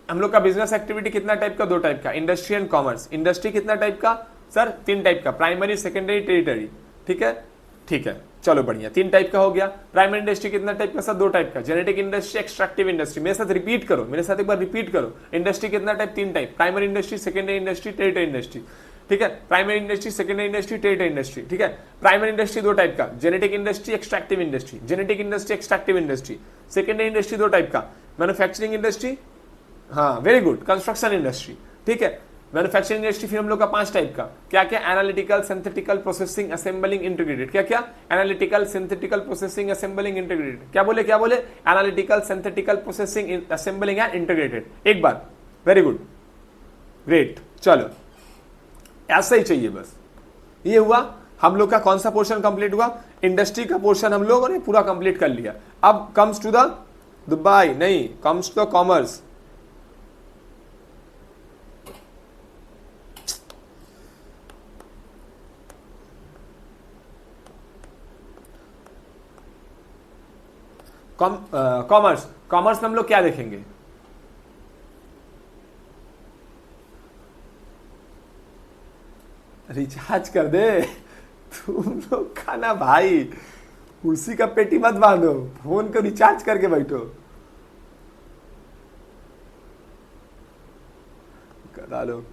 हम लोग का बिजनेस एक्टिविटी कितना टाइप का, दो टाइप का, इंडस्ट्री एंड कॉमर्स। इंडस्ट्री कितना टाइप का सर, तीन टाइप का, प्राइमरी, सेकेंडरी, टेरिटरी। ठीक है, ठीक है, चलो बढ़िया, तीन टाइप का हो गया। प्राइमरी इंडस्ट्री कितना टाइप का सर, दो टाइप का, जेनेटिक इंडस्ट्री, एक्सट्रैक्टिव इंडस्ट्री। मेरे साथ रिपीट करो, मेरे साथ एक बार रिपीट करो। इंडस्ट्री कितना टाइप, तीन type, primary industry, secondary industry, territory industry. ठीक है, primary industry, secondary industry, territory industry. ठीक है, प्राइमरी इंडस्ट्री दो टाइप का, genetic industry, extractive industry. Genetic industry, extractive industry. Secondary industry दो टाइप का, मैन्युफैक्चरिंग इंडस्ट्री, हाँ वेरी गुड, कंस्ट्रक्शन इंडस्ट्री। ठीक है, मैन्युफैक्चरिंग इंडस्ट्री फिर हम लोग का पांच टाइप का, क्या क्या, analytical, synthetical, processing, assembling, integrated. क्या क्या, analytical, synthetical, processing, assembling, integrated. क्या बोले, क्या बोले, analytical, synthetical, processing, assembling and integrated. एक बार, वेरी गुड, ग्रेट। चलो ऐसा ही चाहिए बस। ये हुआ हम लोग का कौन सा पोर्शन कंप्लीट हुआ, इंडस्ट्री का पोर्शन हम लोगों ने पूरा कंप्लीट कर लिया। अब कम्स टू द दुबई, नहीं, comes to the commerce. Commerce, commerce में हम लोग क्या देखेंगे, रिचार्ज कर दे तुम लोग का ना भाई, कुर्सी का पेटी मत बांधो, फोन को रिचार्ज करके बैठो। करा लो,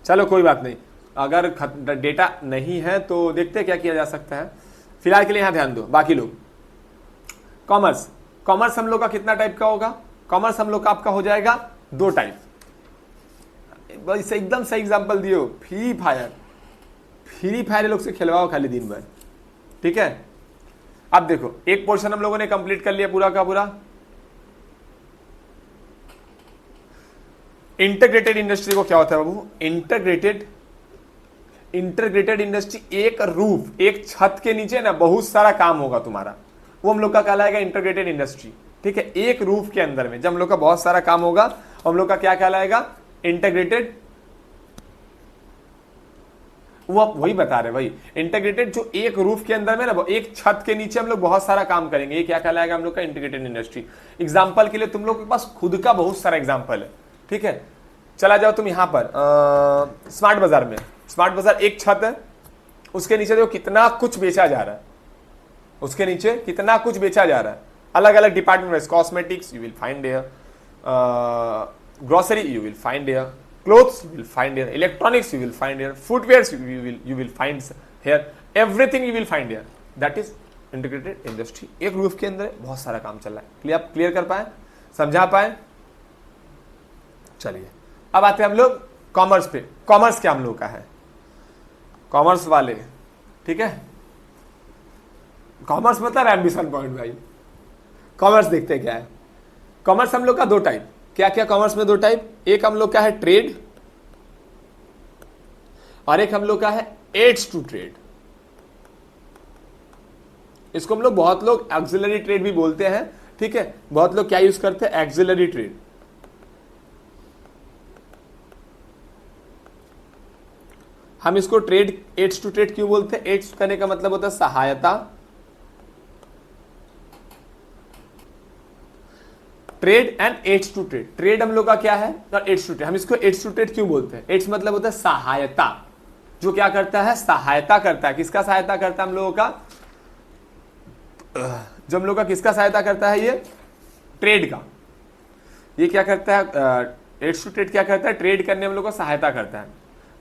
चलो कोई बात नहीं, अगर डेटा नहीं है तो देखते हैं क्या किया जा सकता है। फिलहाल के लिए यहां ध्यान दो, बाकी लोग। कॉमर्स, कॉमर्स हम लोग का कितना टाइप का होगा, कॉमर्स हम लोग का आपका हो जाएगा दो टाइप। एकदम सही एग्जांपल दियो, फ्री फायर, फ्री फायर लोग से खिलवाओ खाली दिन भर। ठीक है, अब देखो एक पोर्शन हम लोगों ने कंप्लीट कर लिया पूरा का पूरा। इंटीग्रेटेड इंडस्ट्री को क्या होता है बाबू, इंटीग्रेटेड, इंटीग्रेटेड इंडस्ट्री, एक रूफ, एक छत के नीचे ना बहुत सारा काम होगा तुम्हारा, वो हम लोग का कहलाएगा इंटीग्रेटेड इंडस्ट्री। ठीक है, एक रूफ के अंदर में जब हम लोग का बहुत सारा काम होगा, हम लोग का क्या कहलाएगा, इंटीग्रेटेड। वो वही बता रहे भाई, इंटीग्रेटेड जो एक रूफ के अंदर में ना, एक छत के नीचे हम लोग बहुत सारा काम करेंगे, ये क्या कहलाएगा हम लोग का, इंटीग्रेटेड इंडस्ट्री। एग्जांपल के लिए तुम लोग के पास खुद का बहुत सारा एग्जांपल है। ठीक है, चला जाओ तुम यहां पर स्मार्ट बाजार में। स्मार्ट बाजार एक छत है, उसके नीचे देखो कितना कुछ बेचा जा रहा है, उसके नीचे कितना कुछ बेचा जा रहा है, अलग अलग department, cosmetics you will find here, grocery you will find here, clothes you will find here, electronics you will find here, footwears you will find here, everything you will find here. That is integrated industry. एक रूफ के अंदर बहुत सारा काम चल रहा है। आप क्लियर कर पाए, समझा पाए? चलिए अब आते हैं हम लोग कॉमर्स पे। कॉमर्स क्या हम लोग का है, कॉमर्स वाले, ठीक है, कॉमर्स मतलब एम्बिशन पॉइंट भाई। कॉमर्स देखते हैं क्या है। कॉमर्स हम लोग का दो टाइप, क्या क्या कॉमर्स में दो टाइप, एक हम लोग का है ट्रेड और एक हम लोग का है एड्स टू ट्रेड। इसको हम लोग, बहुत लोग एक्सिलरी ट्रेड भी बोलते हैं। ठीक है, बहुत लोग क्या यूज करते हैं, एक्सिलरी ट्रेड। हम इसको ट्रेड, एड्स टू ट्रेड क्यों बोलते हैं? एड्स करने का मतलब होता है सहायता, trade and aids to trade. Trade हम लोग का क्या है और एड्स टू ट्रेड। हम इसको एड्स टू ट्रेड क्यों बोलते हैं? एड्स मतलब होता है सहायता, जो क्या करता है? सहायता करता है। किसका सहायता करता है? हम लोगों का, जो हम लोग का किसका सहायता करता है? ये ट्रेड का। ये क्या करता है? एड्स टू ट्रेड क्या करता है? ट्रेड करने में हम लोग को सहायता करता है।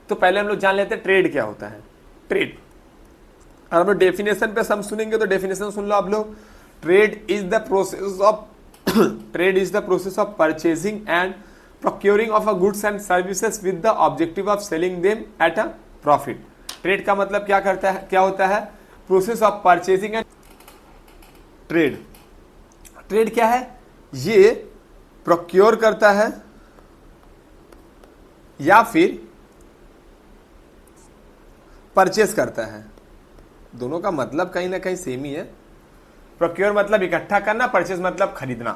तो पहले हम लोग जान लेते हैं ट्रेड क्या होता है। ट्रेड, हम लोग डेफिनेशन पे हम सुनेंगे तो डेफिनेशन सुन लो आप लोग। Trade is the process of trade is the process of purchasing and procuring of a goods and services with the objective of selling them at a profit. Trade का मतलब क्या करता है, क्या होता है? Process of purchasing and trade. Trade क्या है? ये प्रोक्योर करता है या फिर परचेस करता है। दोनों का मतलब कहीं ना कहीं सेम ही है। प्रोक्योर मतलब इकट्ठा करना, परचेस मतलब खरीदना,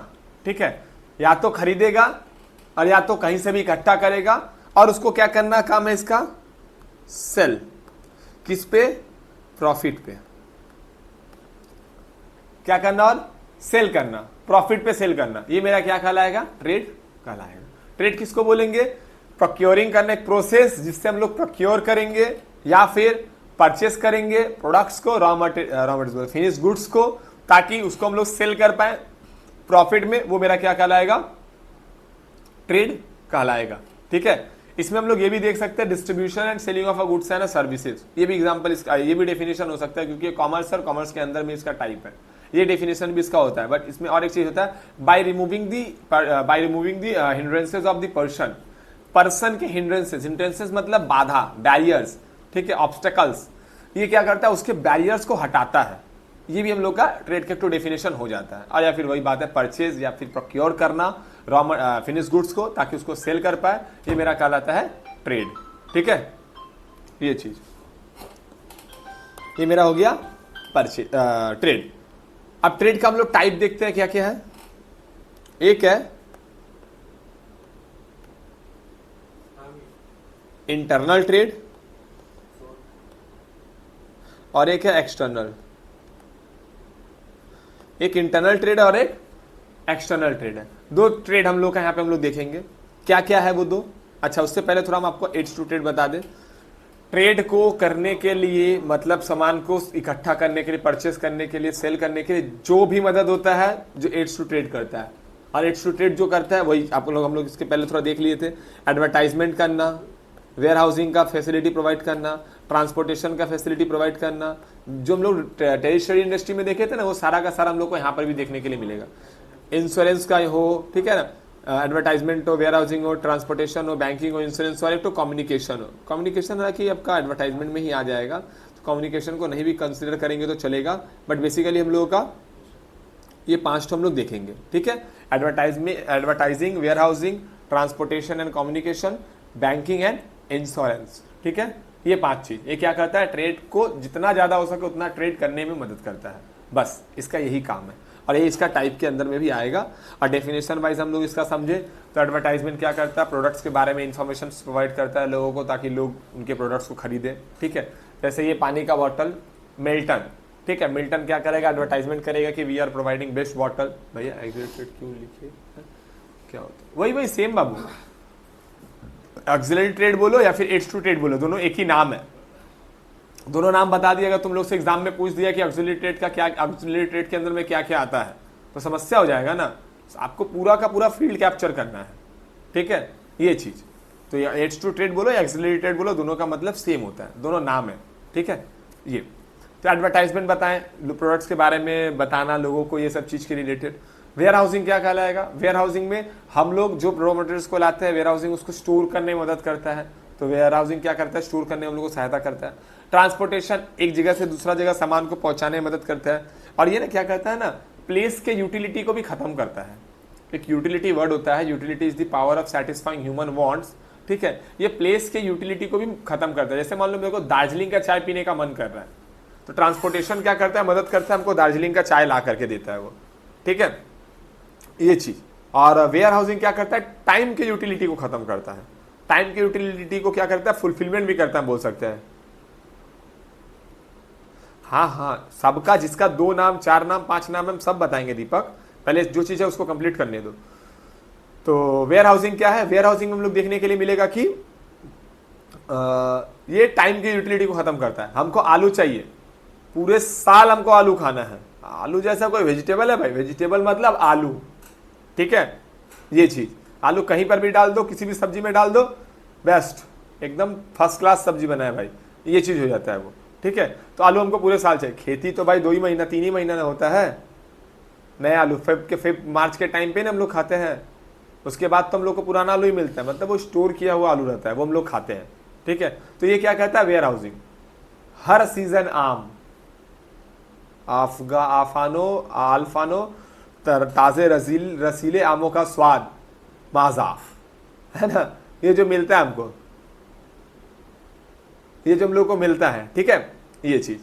ठीक है? या तो खरीदेगा और या तो कहीं से भी इकट्ठा करेगा और उसको क्या करना काम है इसका? सेल। किस पे? प्रॉफिट पे। क्या करना? और सेल करना, प्रॉफिट पे सेल करना। ये मेरा क्या कहलाएगा? ट्रेड कहलाएगा। ट्रेड किसको बोलेंगे? प्रोक्योरिंग करना, एक प्रोसेस जिससे हम लोग प्रोक्योर करेंगे या फिर परचेस करेंगे प्रोडक्ट्स को, रॉ मटेरियल, फिनिश गुड्स को, ताकि उसको हम लोग सेल कर पाए प्रॉफिट में। वो मेरा क्या कहलाएगा? ट्रेड कहलाएगा, ठीक है? इसमें हम लोग ये भी देख सकते हैं distribution and selling of a goods and services. ये भी एग्जांपल इसका, ये भी डेफिनेशन हो सकता है क्योंकि कॉमर्स और कॉमर्स के अंदर में इसका टाइप है। ये डेफिनेशन भी इसका होता है। बट इसमें और एक चीज होता है, by removing the hindrances of the person के हिंड्रेंसेज मतलब बाधा, बैरियर्स, ठीक है, ऑब्स्टेकल्स। ये क्या करता है? उसके बैरियर्स को हटाता है। ये भी हम लोग का ट्रेड के टू डेफिनेशन हो जाता है। और या फिर वही बात है, परचेज या फिर प्रोक्योर करना रॉ फिनिश गुड्स को ताकि उसको सेल कर पाए, ये मेरा कहलाता है ट्रेड, ठीक है? ये चीज, ये मेरा हो गया परचेज, ट्रेड। अब ट्रेड का हम लोग टाइप देखते हैं क्या क्या है। एक है इंटरनल ट्रेड और एक है एक्सटर्नल। एक इंटरनल ट्रेड और एक एक्सटर्नल ट्रेड है। दो ट्रेड हम लोग का यहाँ पे हम लोग देखेंगे क्या क्या है वो दो। अच्छा, उससे पहले थोड़ा हम आपको एड्स टू ट्रेड बता दें। ट्रेड को करने के लिए मतलब सामान को इकट्ठा करने के लिए, परचेस करने के लिए, सेल करने के लिए जो भी मदद होता है जो एड्स टू ट्रेड करता है। और एड्स टू ट्रेड जो करता है वही आप लोग, हम लोग इसके पहले थोड़ा देख लिए थे। एडवर्टाइजमेंट करना, वेयर हाउसिंग का फैसिलिटी प्रोवाइड करना, ट्रांसपोर्टेशन का फैसिलिटी प्रोवाइड करना। जो हम लोग टेरिटरी इंडस्ट्री में देखे थे ना, वो सारा का सारा हम लोग को यहाँ पर भी देखने के लिए मिलेगा। इंश्योरेंस का हो, ठीक है ना, एडवर्टाइजमेंट हो, वेयर हाउसिंग हो, ट्रांसपोर्टेशन हो, बैंकिंग हो, इंश्योरेंस और एक तो कम्युनिकेशन हो। कम्युनिकेशन हालांकि आपका एडवर्टाइजमेंट में ही आ जाएगा, तो कम्युनिकेशन को नहीं भी कंसिडर करेंगे तो चलेगा। बट बेसिकली हम लोगों का ये 5 हम लोग देखेंगे, ठीक है? Advertising, warehousing, transportation and communication, banking and insurance, ठीक है? ये 5 चीज, ये क्या करता है? ट्रेड को जितना ज्यादा हो सके उतना ट्रेड करने में मदद करता है। बस इसका यही काम है और ये इसका टाइप के अंदर में भी आएगा। और डेफिनेशन वाइज हम लोग इसका समझे तो एडवर्टाइजमेंट क्या करता है? प्रोडक्ट्स के बारे में इंफॉर्मेशन प्रोवाइड करता है लोगों को ताकि लोग उनके प्रोडक्ट्स को खरीदें, ठीक है? जैसे ये पानी का बॉटल मिल्टन, ठीक है? मिल्टन क्या करेगा? एडवर्टाइजमेंट करेगा कि we are providing best bottle. भैया एक्सिलरेटेड क्यों लिखे, क्या होता है? वही सेम बाबू, ऑक्सिलरी ट्रेड बोलो या फिर एड्स टू ट्रेड बोलो, दोनों एक ही नाम है। दोनों नाम बता दिया। अगर तुम लोग से एग्जाम में पूछ दिया कि ऑक्सिलरी ट्रेड का क्या, ऑक्सिलरी ट्रेड के अंदर में क्या क्या आता है, तो समस्या हो जाएगा ना। आपको पूरा का पूरा फील्ड कैप्चर करना है, ठीक है? ये चीज तो एड्स टू ट्रेड बोलो या ऑक्सिलरी ट्रेड बोलो, दोनों का मतलब सेम होता है, दोनों नाम है, ठीक है? ये तो एडवर्टाइजमेंट बताएं, प्रोडक्ट्स के बारे में बताना लोगों को, ये सब चीज के रिलेटेड। वेयर हाउसिंग क्या कहलाएगा? वेयर हाउसिंग में हम लोग जो रॉ मटेरियल्स को लाते हैं, वेयर हाउसिंग उसको स्टोर करने में मदद करता है। तो वेयर हाउसिंग क्या करता है? स्टोर करने में हम लोग को सहायता करता है। ट्रांसपोर्टेशन, एक जगह से दूसरा जगह सामान को पहुंचाने में मदद करता है। और ये ना क्या करता है ना, प्लेस के यूटिलिटी को भी खत्म करता है। एक यूटिलिटी वर्ड होता है, utility is the power of satisfying human wants, ठीक है? ये प्लेस के यूटिलिटी को भी खत्म करता है। जैसे मान लो मेरे को दार्जिलिंग का चाय पीने का मन कर रहा है, तो ट्रांसपोर्टेशन क्या करता है? मदद करता है, हमको दार्जिलिंग का चाय ला करके देता है वो, ठीक है? ये चीज। और वेयर हाउसिंग क्या करता है? टाइम के यूटिलिटी को खत्म करता है। टाइम की यूटिलिटी को क्या करता है, फुलफिलमेंट भी करता है, बोल सकते हैं। हाँ हाँ, सबका जिसका 2 नाम 4 नाम 5 नाम हम सब बताएंगे दीपक, पहले जो चीज है उसको कंप्लीट करने दो। तो वेयर हाउसिंग क्या है, वेयर हाउसिंग में हम लोग देखने के लिए मिलेगा कि ये टाइम की यूटिलिटी को खत्म करता है। हमको आलू चाहिए, पूरे साल हमको आलू खाना है। आलू जैसा कोई वेजिटेबल है भाई, वेजिटेबल मतलब आलू, ठीक है। ये चीज आलू कहीं पर भी डाल दो, किसी भी सब्जी में डाल दो, बेस्ट, एकदम फर्स्ट क्लास सब्जी बना है भाई, ये चीज हो जाता है वो, ठीक है। तो आलू हमको पूरे साल चाहिए। खेती तो भाई 2 ही महीना 3 ही महीना होता है। नया आलू फेब मार्च के टाइम पे ना हम लोग खाते हैं, उसके बाद तो हम लोग को पुराना आलू ही मिलता है, मतलब वो स्टोर किया हुआ आलू रहता है, वो हम लोग खाते हैं, ठीक है। तो ये क्या कहता है, वेयर हाउसिंग। हर सीजन आम, आल्फानो ताजे रसीले आमों का स्वाद माजाफ, है ना, ये जो मिलता है हमको, ये जो हम लोग को मिलता है, ठीक है, ये चीज।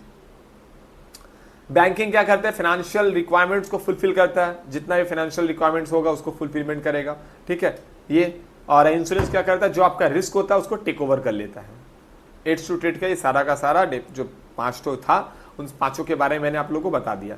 बैंकिंग क्या करता है, फाइनेंशियल रिक्वायरमेंट्स को फुलफिल करता है, जितना भी फाइनेंशियल रिक्वायरमेंट्स होगा उसको फुलफिलमेंट करेगा, ठीक है ये। और इंश्योरेंस क्या करता है, जो आपका रिस्क होता है उसको टेक ओवर कर लेता है। एड्स टू ट्रेड का ये सारा का सारा जो 5 तो था, उन 5 के बारे में मैंने आप लोगों को बता दिया।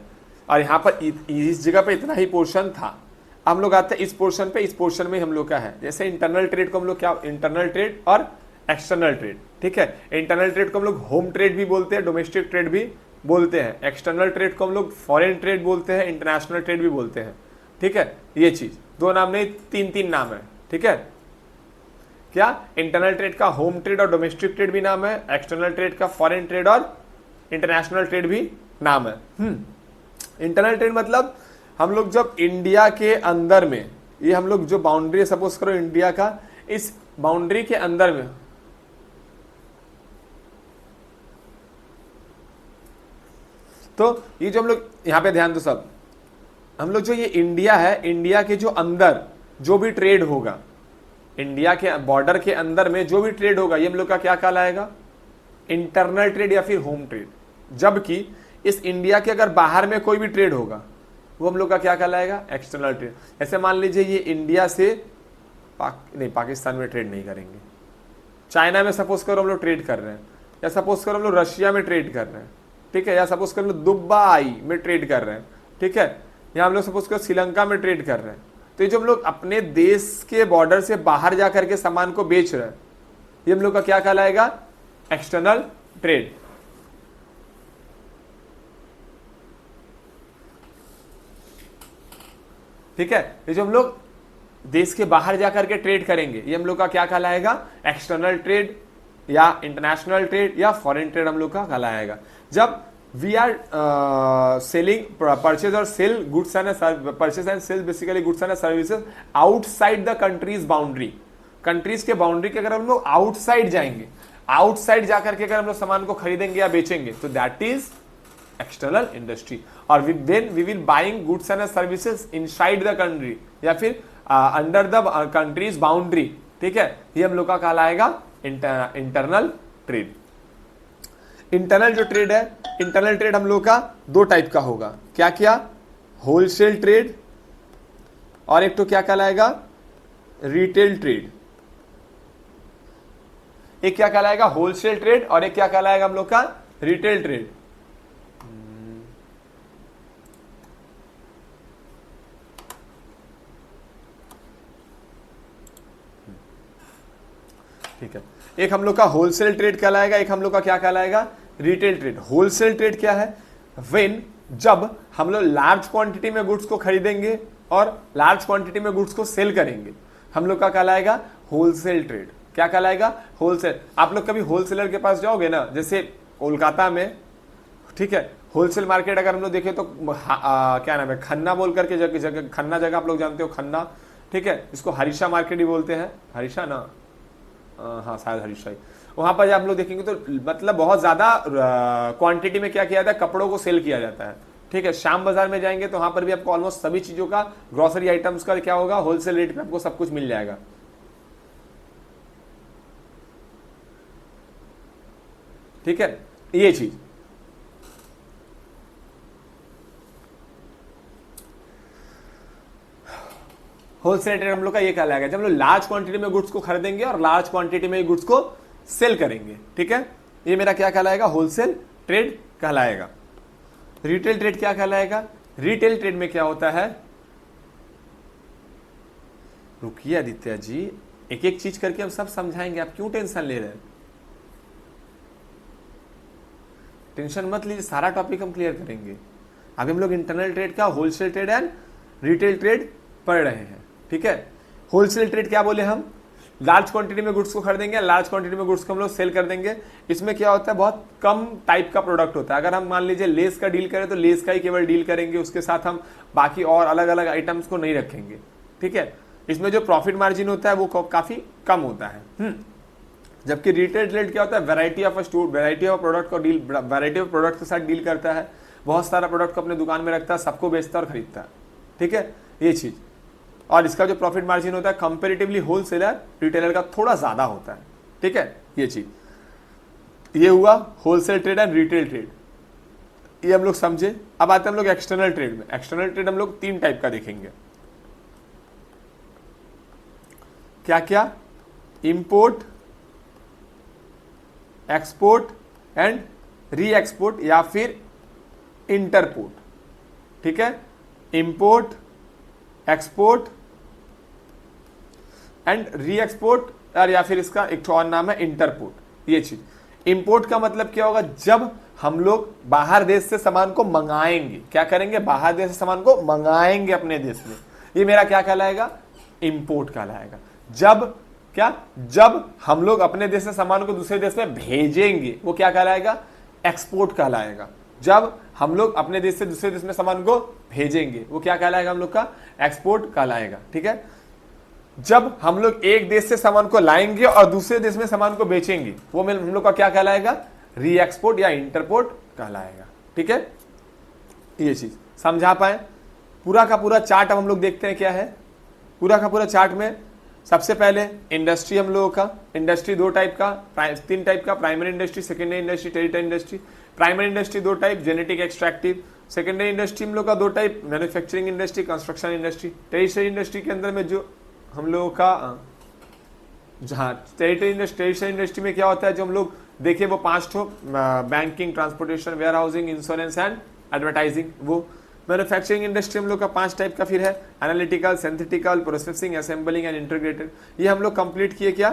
और यहाँ पर इस जगह पे इतना ही पोर्शन था। हम लोग आते हैं इस पोर्शन पे, इस पोर्शन में हम लोग का है, जैसे इंटरनल ट्रेड को हम लोग क्या, इंटरनल ट्रेड और एक्सटर्नल ट्रेड, ठीक है। इंटरनल ट्रेड को हम लोग होम ट्रेड भी बोलते हैं, डोमेस्टिक ट्रेड भी बोलते हैं। एक्सटर्नल ट्रेड को हम लोग फॉरेन ट्रेड बोलते हैं, इंटरनेशनल ट्रेड भी बोलते हैं, ठीक है। ये चीज 2 नाम नहीं, 3 नाम है, ठीक है। क्या, इंटरनल ट्रेड का होम ट्रेड और डोमेस्टिक ट्रेड भी नाम है, एक्सटर्नल ट्रेड का फॉरेन ट्रेड और इंटरनेशनल ट्रेड भी नाम है। इंटरनल ट्रेड मतलब हम लोग जब इंडिया के अंदर में, ये हम लोग जो बाउंड्री सपोज करो इंडिया का, इस बाउंड्री के अंदर में तो ये जो हम लोग यहां पे ध्यान दो सब, हम लोग जो ये इंडिया है, इंडिया के जो अंदर जो भी ट्रेड होगा, इंडिया के बॉर्डर के अंदर में जो भी ट्रेड होगा, ये हम लोग का क्या कहलाएगा, इंटरनल ट्रेड या फिर होम ट्रेड। जबकि इस इंडिया के अगर बाहर में कोई भी ट्रेड होगा, वो हम लोग का क्या कहलाएगा, एक्सटर्नल ट्रेड। ऐसे मान लीजिए ये इंडिया से पाकिस्तान में ट्रेड नहीं करेंगे, चाइना में सपोज करो हम लोग ट्रेड कर रहे हैं, या सपोज करो हम लोग रशिया में ट्रेड कर रहे हैं, ठीक है, या सपोज करो दुबई में ट्रेड कर रहे हैं, ठीक है, या हम लोग सपोज करो श्रीलंका में ट्रेड कर रहे हैं। तो ये जो हम लोग अपने देश के बॉर्डर से बाहर जा करके सामान को बेच रहे हैं, ये हम लोग का क्या कहलाएगा, एक्सटर्नल ट्रेड। ठीक है, ये जो हम लोग देश के बाहर जाकर के ट्रेड करेंगे, ये हम लोग का क्या कहलाएगा, एक्सटर्नल ट्रेड या इंटरनेशनल ट्रेड या फॉरेन ट्रेड हम लोग का कहलाएगा। जब वी आर सेलिंग, परचेज और sale goods and purchase and sale basically goods and services outside the countries boundary, countries के बाउंड्री के अगर हम लोग आउटसाइड जाएंगे, आउटसाइड जाकर के अगर हम लोग सामान को खरीदेंगे या बेचेंगे, तो दैट इज एक्सटर्नल इंडस्ट्री। और when we will buying goods and services inside the country या फिर अंडर द कंट्रीज बाउंड्री, ठीक है, ये हम लोग का कहलाएगा इंटरनल ट्रेड। इंटरनल जो ट्रेड है, इंटरनल ट्रेड हम लोग का 2 टाइप का होगा, क्या क्या, होलसेल ट्रेड और एक तो क्या कहलाएगा, रिटेल ट्रेड। एक क्या कहलाएगा, होलसेल ट्रेड, और एक क्या कहलाएगा हम लोग का, रिटेल ट्रेड। ठीक है, एक हम लोग का होलसेल ट्रेड कहलाएगा, एक हम लोग का क्या कहलाएगा, रिटेल ट्रेड। होलसेल ट्रेड क्या है, व्हेन, जब हम लोग लार्ज क्वांटिटी में गुड्स को खरीदेंगे और लार्ज क्वांटिटी में गुड्स को सेल करेंगे, हम लोग का कहलाएगा होलसेल ट्रेड। क्या कहलाएगा, होलसेल। आप लोग कभी होलसेलर के पास जाओगे ना, जैसे कोलकाता में, ठीक है, होलसेल मार्केट अगर हम लोग देखें तो क्या नाम है, खन्ना बोल करके जगह, खन्ना जगह आप लोग जानते हो, खन्ना, ठीक है, इसको हरीशा मार्केट ही बोलते हैं, हरीशा ना, हाँ शायद हरीशा ही। वहां पर जब हम लोग देखेंगे तो मतलब बहुत ज्यादा क्वांटिटी में क्या किया जाता है, कपड़ों को सेल किया जाता है, ठीक है। श्याम बाजार में जाएंगे तो वहां पर भी आपको ऑलमोस्ट सभी चीजों का, ग्रोसरी आइटम्स का क्या होगा, होलसेल रेट पे आपको सब कुछ मिल जाएगा, ठीक है, ये चीज। होलसेल ट्रेड हम लोग का ये कहलाएगा जब हम लोग लार्ज क्वांटिटी में गुड्स को खरीदेंगे और लार्ज क्वांटिटी में गुड्स को सेल करेंगे, ठीक है। ये मेरा क्या कहलाएगा, होलसेल ट्रेड कहलाएगा। रिटेल ट्रेड क्या कहलाएगा, रिटेल ट्रेड में क्या होता है, रुकिए आदित्य जी, एक एक चीज करके हम सब समझाएंगे, आप क्यों टेंशन ले रहे हैं। टेंशन मत लीजिए, सारा टॉपिक हम क्लियर करेंगे। अभी हम लोग इंटरनल ट्रेड का, wholesale trade and retail trade पढ़ रहे हैं, ठीक है। होलसेल ट्रेड क्या बोले हम, लार्ज क्वांटिटी में गुड्स को खरीदेंगे, लार्ज क्वांटिटी में गुड्स को हम लोग सेल कर देंगे। इसमें क्या होता है, बहुत कम टाइप का प्रोडक्ट होता है। अगर हम मान लीजिए लेस का डील करें तो लेस का ही केवल डील करेंगे, उसके साथ हम बाकी और अलग अलग आइटम्स को नहीं रखेंगे, ठीक है। इसमें जो प्रॉफिट मार्जिन होता है वो काफी कम होता है। जबकि रिटेल ट्रेड क्या होता है, वैरायटी ऑफ प्रोडक्ट को डील, वैरायटी ऑफ प्रोडक्ट के साथ डील करता है, बहुत सारा प्रोडक्ट को अपने दुकान में रखता है, सबको बेचता है और खरीदता है, ठीक है, ये चीज। और इसका जो प्रॉफिट मार्जिन होता है कंपैरेटिवली होलसेलर रिटेलर का थोड़ा ज्यादा होता है, ठीक है, ये चीज। ये हुआ wholesale trade and retail trade, ये हम लोग समझे। अब आते हैं हम लोग एक्सटर्नल ट्रेड में। एक्सटर्नल ट्रेड हम लोग 3 टाइप का देखेंगे। क्या क्या, import, export and re export या फिर इंटरपोर्ट, ठीक है। Import, export and re export, और या फिर इसका एक और नाम है इंटरपोर्ट, ये चीज। इंपोर्ट का मतलब क्या होगा, जब हम लोग बाहर देश से सामान को मंगाएंगे, क्या करेंगे, बाहर देश से सामान को मंगाएंगे अपने देश में, ये मेरा क्या कहलाएगा, इंपोर्ट कहलाएगा। जब हम लोग अपने देश से सामान को दूसरे देश में भेजेंगे वो क्या कहलाएगा, एक्सपोर्ट कहलाएगा। जब हम लोग अपने देश से दूसरे देश में सामान को भेजेंगे वो क्या कहलाएगा, हम लोग का एक्सपोर्ट कहलाएगा, ठीक है। जब हम लोग एक देश से सामान को लाएंगे और दूसरे देश में सामान को बेचेंगे वो हम लोग का क्या कहलाएगा, री एक्सपोर्ट या इंटरपोर्ट कहलाएगा, ठीक है। ये चीज समझा पाए। पूरा का पूरा चार्ट अब हम लोग देखते हैं क्या है। पूरा का पूरा चार्ट में सबसे पहले इंडस्ट्री हम लोगों का, इंडस्ट्री 2 टाइप का, 3 टाइप का, primary industry, secondary industry, territory industry. Primary industry 2 type, genetic, extractive. Secondary industry हम लोग का 2 type, manufacturing industry, construction industry. Territory industry के अंदर में जो हम लोगों का, जहाँ टेरिटरी इंडस्ट्री में क्या होता है, जो हम लोग देखे वो 5 ठो, banking, transportation, warehousing, insurance and advertising. वो मैन्युफैक्चरिंग इंडस्ट्री हम लोग का 5 टाइप का फिर है, analytical, synthetical, processing, assembling and integrated. ये हम लोग कंप्लीट किए क्या,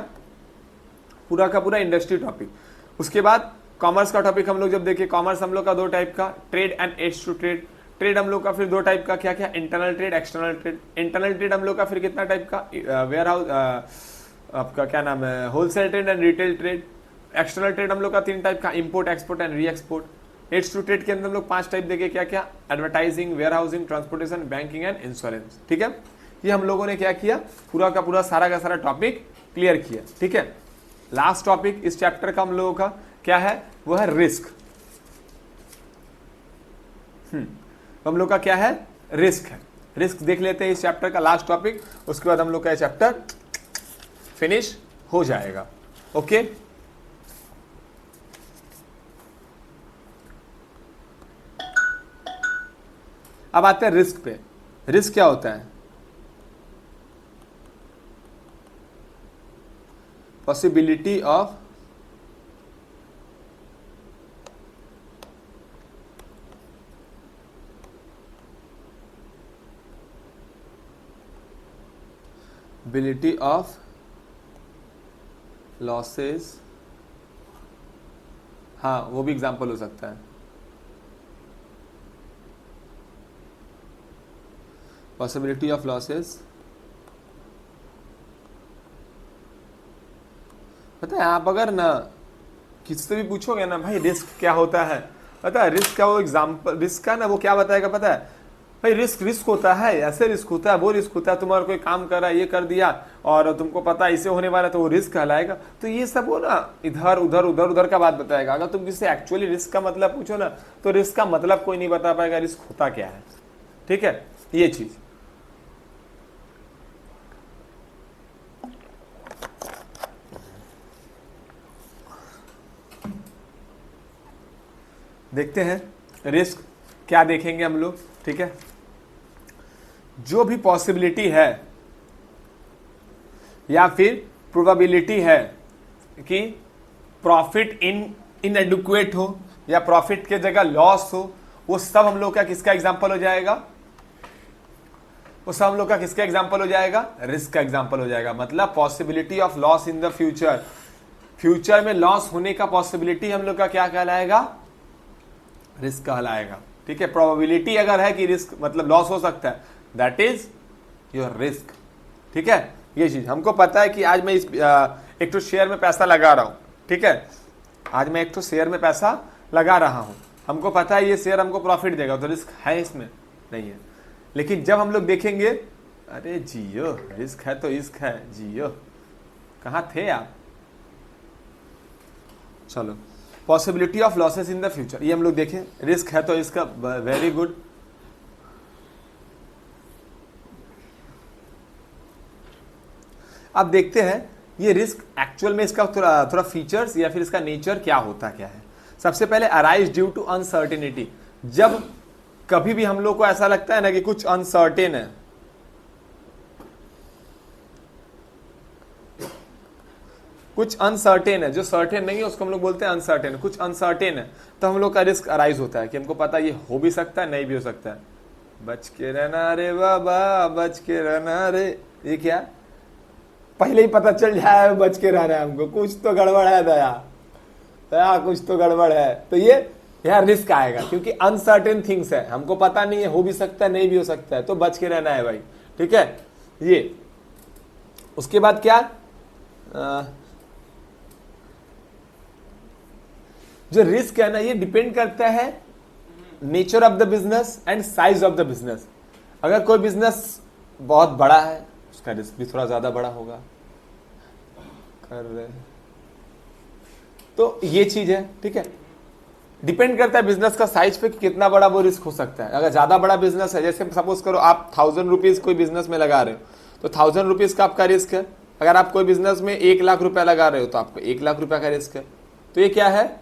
पूरा का पूरा इंडस्ट्री टॉपिक। उसके बाद कॉमर्स का टॉपिक हम लोग जब देखे, कॉमर्स हम लोग का 2 टाइप का, trade and aids to trade. Trade हम लोग का फिर 2 टाइप का, क्या क्या, internal trade, external trade. Internal trade हम लोग का फिर कितना टाइप का, वेयर हाउस, आपका क्या नाम है, wholesale trade and retail trade. External trade हम लोग का 3 टाइप का, import, export and re export. Aids to trade के अंदर हम लोग 5 टाइप देखे, क्या क्या, advertising, warehousing, transportation, banking and insurance, ठीक है। ये हम लोगों ने क्या किया, पूरा का पूरा सारा का सारा टॉपिक क्लियर किया, ठीक है। लास्ट टॉपिक इस चैप्टर का हम लोगों का क्या है, वो है रिस्क। हम लोग का क्या है, रिस्क है। रिस्क देख लेते हैं इस चैप्टर का लास्ट टॉपिक, उसके बाद हम लोग का चैप्टर फिनिश हो जाएगा, ओके। अब आते हैं रिस्क पे। रिस्क क्या होता है, possibility of ability of losses, हाँ वो भी एग्जाम्पल हो सकता है। पॉसिबिलिटी ऑफ लॉसेस, पता है आप अगर ना किसी से भी पूछोगे ना भाई रिस्क क्या होता है, पता है रिस्क का वो एग्जाम्पल, रिस्क का ना वो क्या बताएगा, पता है भाई रिस्क होता है, ऐसे रिस्क होता है, वो रिस्क होता है, तुम्हारा कोई काम कर रहा है, ये कर दिया और तुमको पता है इसे होने वाला है तो वो रिस्क कहलाएगा। तो ये सब वो ना इधर उधर का बात बताएगा। अगर तुम किसी एक्चुअली रिस्क का मतलब पूछो ना तो रिस्क का मतलब कोई नहीं बता पाएगा, रिस्क होता क्या है, ठीक है, ये चीज। देखते हैं रिस्क क्या देखेंगे हम लोग, ठीक है। जो भी पॉसिबिलिटी है या फिर प्रोबेबिलिटी है कि प्रॉफिट इनएडुक्वेट हो या प्रॉफिट के जगह लॉस हो, वो सब हम लोग का किसका एग्जांपल हो जाएगा? वो सब हम लोग का किसका एग्जांपल हो जाएगा? रिस्क का एग्जांपल हो जाएगा। मतलब possibility of loss in the future, future में लॉस होने का पॉसिबिलिटी हम लोग का क्या कहलाएगा? रिस्क कहलाएगा। ठीक है, प्रोबेबिलिटी अगर है कि रिस्क मतलब लॉस हो सकता है, दैट इज योर रिस्क। ठीक है, ये चीज हमको पता है कि आज मैं इस एक तो शेयर में पैसा लगा रहा हूं। ठीक है, आज मैं एक तो शेयर में पैसा लगा रहा हूं, हमको पता है ये शेयर हमको प्रॉफिट देगा, तो रिस्क है इसमें? नहीं है। लेकिन जब हम लोग देखेंगे, अरे जियो, रिस्क है तो इश्क है, जियो, कहां थे आप? चलो, possibility of losses in the future, ये हम लोग देखें, रिस्क है तो इसका वेरी गुड। अब देखते हैं ये रिस्क एक्चुअल में इसका थोड़ा फीचर्स या फिर इसका नेचर क्या होता क्या है। सबसे पहले अराइज ड्यू टू अनसर्टेनिटी। जब कभी भी हम लोग को ऐसा लगता है ना कि कुछ अनसर्टेन है, कुछ अनसर्टेन है, जो सर्टेन नहीं है उसको हम लोग बोलते हैं अनसर्टेन, कुछ अनसर्टेन है, तो हम लोग का रिस्क अराइज होता है कि हमको पता है ये हो भी सकता है, नहीं भी हो सकता है। बच के रहना रे बाबा, बच के रहना रे, ये क्या पहले ही पता चल जाए बच के रहना है हमको, कुछ तो गड़बड़ है दया, कुछ तो गड़बड़ है, तो ये यहाँ रिस्क आएगा क्योंकि अनसर्टेन थिंग्स है, हमको पता नहीं है, हो भी सकता है, नहीं भी हो सकता है, तो बच के रहना है भाई। ठीक है, ये उसके बाद क्या, जो रिस्क है ना, ये डिपेंड करता है nature of the business and size of the business. अगर कोई बिजनेस बहुत बड़ा है, उसका रिस्क भी थोड़ा ज्यादा बड़ा होगा। कर रहे तो ये चीज है। ठीक है, डिपेंड करता है बिजनेस का साइज पे कि कितना बड़ा वो रिस्क हो सकता है। अगर ज्यादा बड़ा बिजनेस है, जैसे सपोज करो आप 1000 रुपीज कोई बिजनेस में लगा रहे हो, तो 1000 रुपीज का आपका रिस्क है। अगर आप कोई बिजनेस में 1 लाख रुपया लगा रहे हो, तो आपको 1 लाख रुपया का रिस्क है। तो ये क्या है,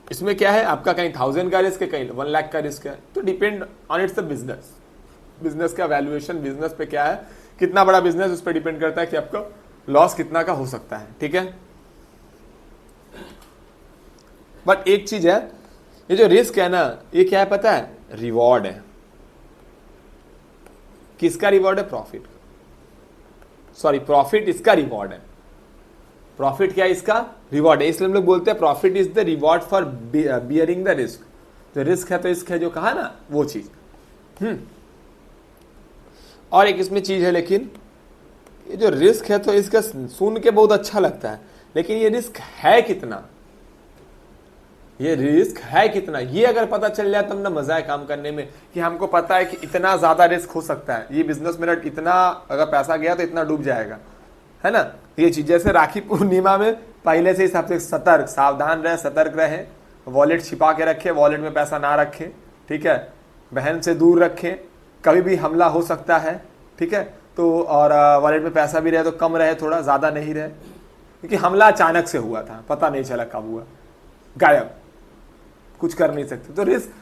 इसमें क्या है, आपका कहीं 1000 का रिस्क है, कहीं 1 लाख का रिस्क है। तो depend on it's the business, business का वैल्यूएशन, बिजनेस पे क्या है, कितना बड़ा बिजनेस, उस पर डिपेंड करता है कि आपका लॉस कितना का हो सकता है। ठीक है, बट एक चीज है, ये जो रिस्क है ना, ये क्या है पता है, रिवॉर्ड है। किसका रिवॉर्ड है? प्रॉफिट, सॉरी प्रॉफिट इसका रिवॉर्ड है। प्रॉफिट क्या है? इसका रिवॉर्ड है। इसलिए हम लोग बोलते हैं profit is the reward for bearing the risk. जो रिस्क है तो इश्क है, जो कहा ना, वो चीज। और एक इसमें चीज है, लेकिन ये जो रिस्क है तो इसका सुन के बहुत अच्छा लगता है, लेकिन ये रिस्क है कितना, ये रिस्क है कितना, ये अगर पता चल जाए तब ना मजा है काम करने में, कि हमको पता है कि इतना ज्यादा रिस्क हो सकता है, ये बिजनेस मेरा इतना अगर पैसा गया तो इतना डूब जाएगा, है ना। ये चीज जैसे राखी पूर्णिमा में पहले से हिसाब से सतर्क, सावधान रहे, सतर्क रहे, वॉलेट छिपा के रखे, वॉलेट में पैसा ना रखें। ठीक है, बहन से दूर रखें, कभी भी हमला हो सकता है। ठीक है, तो और वॉलेट में पैसा भी रहे तो कम रहे, थोड़ा ज्यादा नहीं रहे, क्योंकि हमला अचानक से हुआ था, पता नहीं चला कब हुआ, गायब, कुछ कर नहीं सकते। तो रिस्क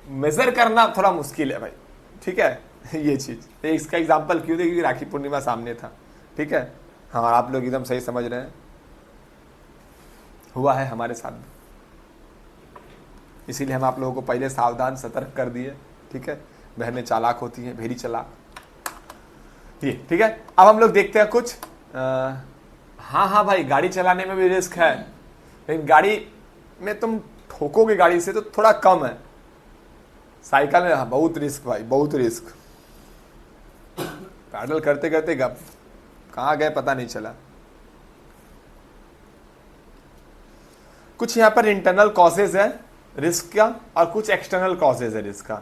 मेजर करना थोड़ा मुश्किल है भाई। ठीक है, ये चीज, तो इसका एग्जांपल क्यों दे, क्योंकि राखी पूर्णिमा सामने था। ठीक है, हाँ आप लोग एकदम सही समझ रहे हैं, हुआ है हमारे साथ, इसीलिए हम आप लोगों को पहले सावधान सतर्क कर दिए। ठीक है, बहनें चालाक होती हैं, भेरी चालाक। ये ठीक है, अब हम लोग देखते हैं कुछ। हाँ भाई, गाड़ी चलाने में भी रिस्क है, लेकिन गाड़ी में तुम ठोकोगे गाड़ी से तो थोड़ा कम है। साइकिल में बहुत रिस्क भाई, बहुत रिस्क, पैडल करते करते कहाँ गए पता नहीं चला। कुछ यहाँ पर इंटरनल कॉजेज है रिस्क का, और कुछ एक्सटर्नल कॉजेज है रिस्क का।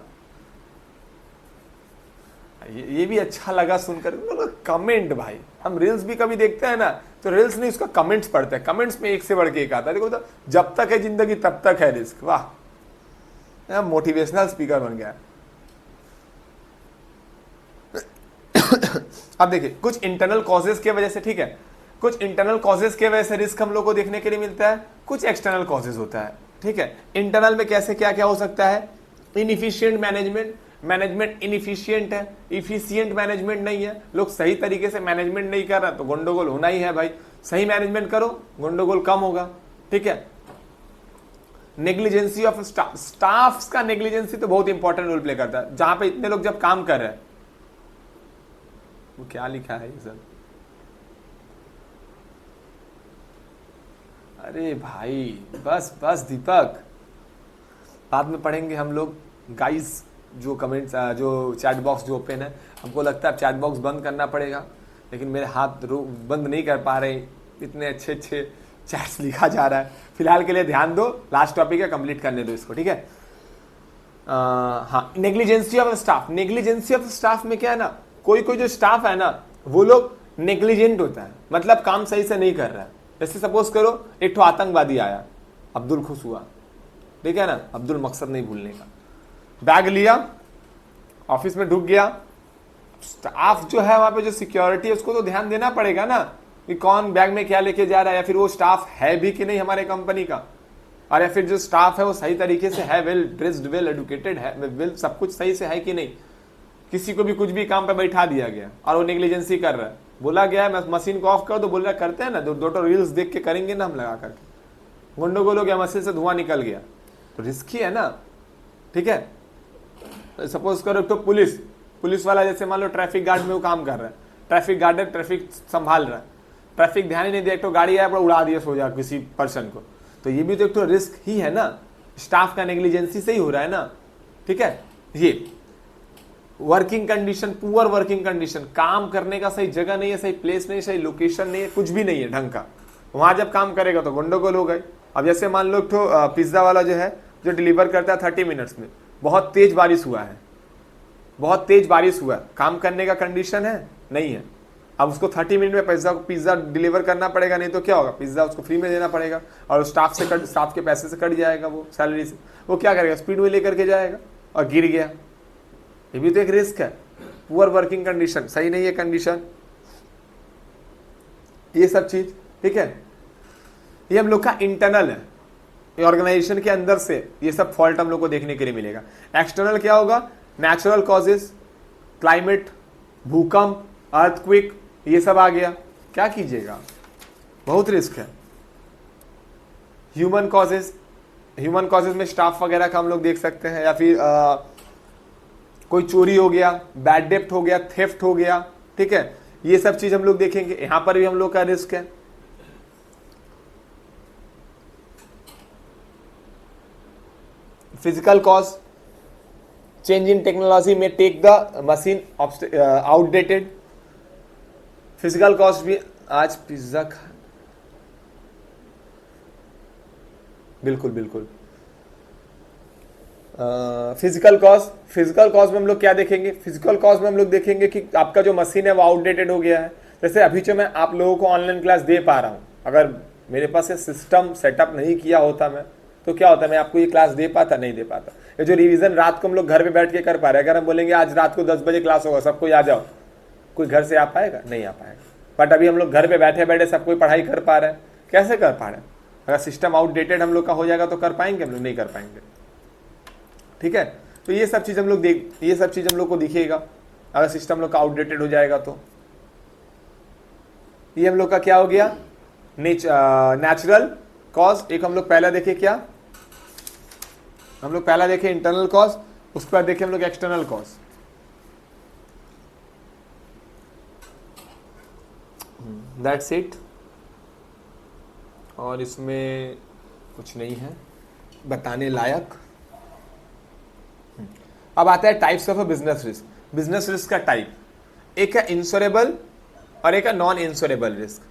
ये भी अच्छा लगा सुनकर। कमेंट भाई, हम रील्स भी कभी देखते हैं ना, तो रील्स नहीं, उसका कमेंट्स पढ़ते हैं, कमेंट्स में एक से बढ़ के एक आता है। देखो तो, जब तक है जिंदगी तब तक है रिस्क। वाह, मोटिवेशनल स्पीकर बन गया। अब देखिए, कुछ इंटरनल कॉजेज की वजह से, ठीक है, कुछ इंटरनल कॉजेज की वजह से रिस्क हम लोग को देखने के लिए मिलता है, कुछ एक्सटर्नल कॉजेज होता है। ठीक है, इंटरनल में कैसे क्या क्या हो सकता है, इनएफिशिएंट मैनेजमेंट, मैनेजमेंट इनइफिशियंट है, इफिशियंट मैनेजमेंट नहीं है, लोग सही तरीके से मैनेजमेंट नहीं कर रहे तो गंडोगोल होना ही है भाई। सही मैनेजमेंट करो, गंडोगोल कम होगा। ठीक है। नेग्लिजेंसी ऑफ स्टाफ, स्टाफ का नेग्लिजेंसी तो बहुत इंपॉर्टेंट रोल प्ले करता है। जहां पे इतने लोग जब काम कर रहे हैं, वो क्या लिखा है ये सब, अरे भाई बस बस दीपक, बाद में पढ़ेंगे हम लोग गाइस। जो कमेंट्स, जो चैट बॉक्स जो ओपन है, हमको लगता है अब चैट बॉक्स बंद करना पड़ेगा, लेकिन मेरे हाथ बंद नहीं कर पा रहे, इतने अच्छे अच्छे चैट्स लिखा जा रहा है। फिलहाल के लिए ध्यान दो, लास्ट टॉपिक है, कंप्लीट करने दो इसको। ठीक है। हाँ, negligence of staff. Negligence of staff में क्या है ना, कोई कोई जो स्टाफ है ना, वो लोग नेग्लिजेंट होता है, मतलब काम सही से नहीं कर रहा है। जैसे सपोज करो एक तो आतंकवादी आया, अब्दुल खुश हुआ, ठीक है ना, अब्दुल मकसद नहीं भूलने का, बैग लिया, ऑफिस में ढुक गया। स्टाफ जो है वहां पे जो सिक्योरिटी है उसको तो ध्यान देना पड़ेगा ना कि कौन बैग में क्या लेके जा रहा है, या फिर वो स्टाफ है भी कि नहीं हमारे कंपनी का, और या फिर जो स्टाफ है वो सही तरीके से है, वेल ड्रेस्ड, वेल एजुकेटेड है, वेल सब कुछ सही से है कि नहीं। किसी को भी कुछ भी काम पे बैठा दिया गया और वो नेग्लिजेंसी कर रहा है, बोला गया है मशीन को ऑफ कर दो, बोल रहा करते हैं ना, दो रील्स देख के करेंगे ना हम लगा करके, गुंडों को लोग मशीन से धुआं निकल गया तो रिस्की है ना। ठीक है। सपोज करो तो पुलिस वाला जैसे मान लो ट्रैफिक गार्ड में वो काम कर रहा है, ट्रैफिक गार्ड है, ट्रैफिक संभाल रहा है, ट्रैफिक ध्यान ही नहीं दिया, एक तो गाड़ी आया पर उड़ा दिया सो जा किसी पर्सन को, तो ये भी तो एक तो रिस्क ही है ना, स्टाफ का नेग्लिजेंसी से ही हो रहा है ना। ठीक है। ये working condition, poor working condition, काम करने का सही जगह नहीं है, सही प्लेस नहीं है, सही लोकेशन नहीं है, कुछ भी नहीं है ढंग का, वहां जब काम करेगा तो गंडोगोल हो गए। अब जैसे मान लो तो पिज्जा वाला जो है, जो डिलीवर करता है 30 मिनट्स में, बहुत तेज बारिश हुआ है, बहुत तेज बारिश हुआ है, काम करने का कंडीशन है नहीं है, अब उसको 30 मिनट में पिज्जा डिलीवर करना पड़ेगा, नहीं तो क्या होगा, पिज्जा उसको फ्री में देना पड़ेगा और स्टाफ के पैसे से कट जाएगा, वो सैलरी से। वो क्या करेगा, स्पीड में लेकर के जाएगा और गिर गया, ये भी तो एक रिस्क है। पुअर वर्किंग कंडीशन, सही नहीं है कंडीशन, ये सब चीज। ठीक है। ये हम लोग का इंटरनल है, ऑर्गेनाइजेशन के अंदर से ये सब फॉल्ट हम लोग को देखने के लिए मिलेगा। एक्सटर्नल क्या होगा, नेचुरल कॉजेस, क्लाइमेट, भूकंप, अर्थक्वेक, ये सब आ गया, क्या कीजिएगा, बहुत रिस्क है। ह्यूमन कॉजेस, ह्यूमन कॉजेस में स्टाफ वगैरह का हम लोग देख सकते हैं, या फिर कोई चोरी हो गया, बैड डेप्ट हो गया, थेफ्ट हो गया। ठीक है। ये सब चीज हम लोग देखेंगे, यहां पर भी हम लोग का रिस्क है। Physical cause, change in technology में take the machine outdated. Physical cause भी, आज पिज्जा खा, बिल्कुल बिल्कुल। फिजिकल कॉज में हम लोग क्या देखेंगे, फिजिकल कॉज में हम लोग देखेंगे कि आपका जो मशीन है वो आउटडेटेड हो गया है। जैसे अभी जो मैं आप लोगों को ऑनलाइन क्लास दे पा रहा हूं, अगर मेरे पास ये सिस्टम सेटअप नहीं किया होता मैं, तो क्या होता है, मैं आपको ये क्लास दे पाता, नहीं दे पाता। ये जो रिवीजन रात को हम लोग घर पे बैठ के कर पा रहे हैं, अगर हम बोलेंगे आज रात को 10 बजे क्लास होगा, सबको आ जाओ, कोई घर से आ पाएगा, नहीं आ पाएगा। बट अभी हम लोग घर पे बैठे बैठे सब कोई पढ़ाई कर पा रहे हैं, कैसे कर पा रहे हैं। अगर सिस्टम आउटडेटेड हम लोग का हो जाएगा तो कर पाएंगे हम लोग, नहीं कर पाएंगे। ठीक है। तो ये सब चीज हम लोग ये सब चीज हम लोग को दिखेगा अगर सिस्टम लोग का आउटडेटेड हो जाएगा तो। ये हम लोग का क्या हो गया, नेचुरल कॉज। एक हम लोग पहला देखे, क्या हम लोग पहला देखे इंटरनल कॉज, उसके बाद देखे हम लोग एक्सटर्नल कॉज। That's it. और इसमें कुछ नहीं है बताने लायक। अब आता है types of a business risk. Business risk का टाइप, एक है इंश्योरेबल और एक है नॉन इंश्योरेबल रिस्क।